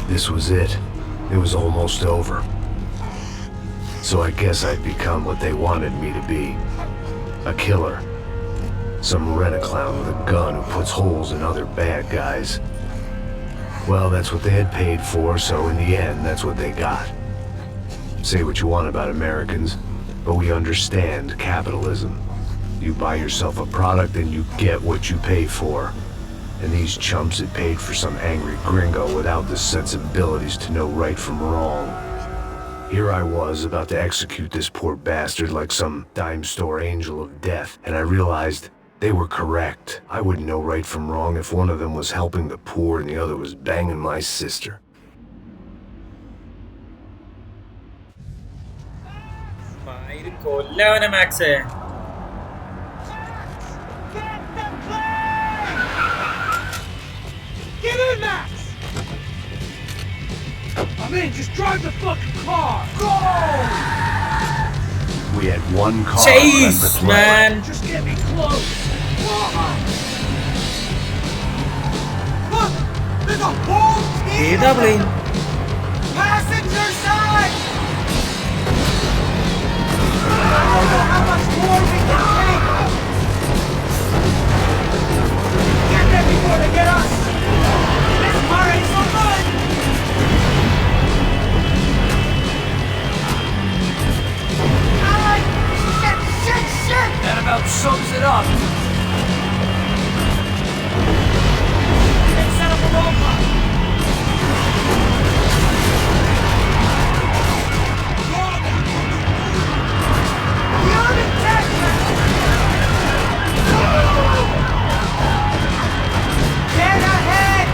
This was it. It was almost over. So I guess I'd become what they wanted me to be. A killer. Some rent-a-clown with a gun who puts holes in other bad guys. Well, that's what they had paid for, so in the end, that's what they got. Say what you want about Americans, but we understand capitalism. You buy yourself a product and you get what you pay for. And these chumps had paid for some angry gringo without the sensibilities to know right from wrong. Here I was about to execute this poor bastard like some dime store angel of death, and I realized they were correct. I wouldn't know right from wrong if one of them was helping the poor and the other was banging my sister. Get in, Max! I'm in, just drive the fucking car! Go! We had one car Chase, left to play. man! Just get me close! the whole team! ഏതാ plain? Passenger side! I don't know how much more we can take! Get there before they get us! This car ain't so good! Shit! That about sums it up. They set up a roadblock! Beyond attachment! Get ahead!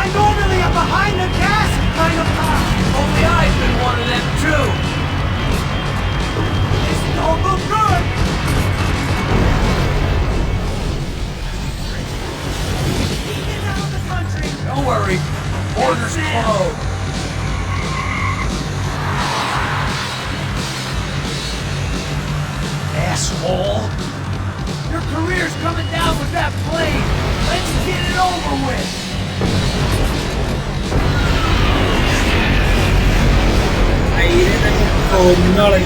I normally am behind the gas kind of car! Only I've been one of them too. This don't look good! Get out of the country! Don't worry. Borders closed. Asshole. Your career's coming down with that plane. Let's get it over with. അതിനെ തന്നെ കൊന്നോളെ.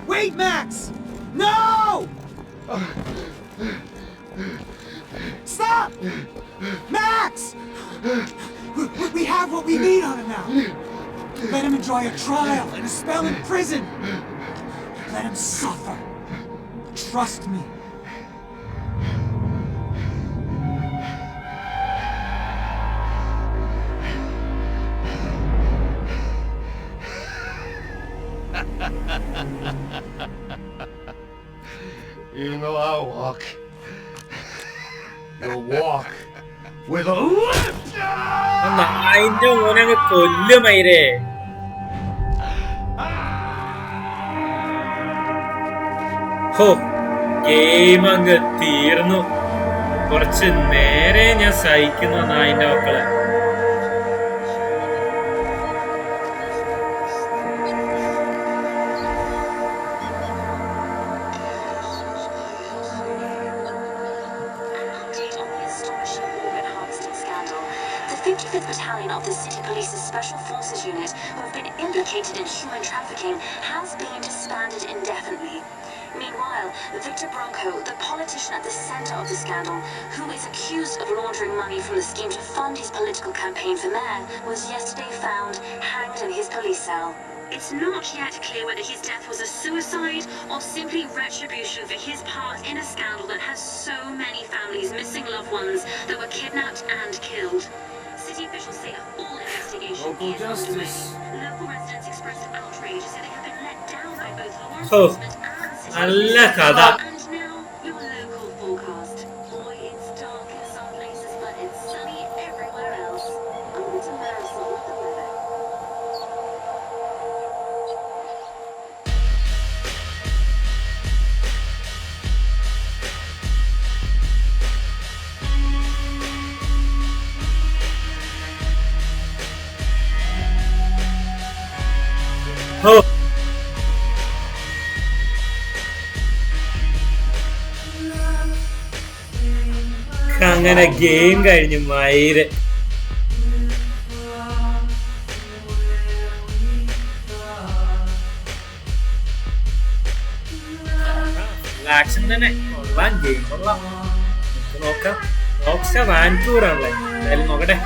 Wait, Max! No! Stop! Max! We have what we need on him now. Let him enjoy a trial and a spell in prison. Let him suffer. Trust me. You know I'll walk. You'll walk with a lift! നായിന്റെ മോനങ്ങ് കൊല്ലുമൈരേ. ഹോ, game അങ്ങ് തീർന്നു. കുറച്ച് നേരെ ഞാൻ സഹിക്കുന്നു നായിന്റെ മക്കളെ. The 55th Battalion of the City Police's Special Forces Unit, who have been implicated in human trafficking, has been disbanded indefinitely. Meanwhile, Victor Branco, the politician at the center of the scandal, who is accused of laundering money from the scheme to fund his political campaign for mayor, was yesterday found hanged in his police cell. It's not yet clear whether his death was a suicide or simply retribution for his part in a scandal that has so many families missing loved ones that were kidnapped and killed. City officials say a full investigation Local is justice. underway. Local residents expressed outrage, say they have been let down by both law Oh, enforcement and city നല്ല police. കഥ. And now, your local forecast. Boy, it's dark in some places, but it's sunny everywhere else. I'm going to marathon with the weather. ഹോ, അങ്ങനെ game കഴിഞ്ഞു മയിര്. Action തന്നെ കൊള്ളാം, game കൊള്ളാം. നമുക്ക് നോക്കാം. റോക്സ്റ്റാർ വാൻകൂവർ ആണല്ലേ, എന്തായാലും നോക്കട്ടെ.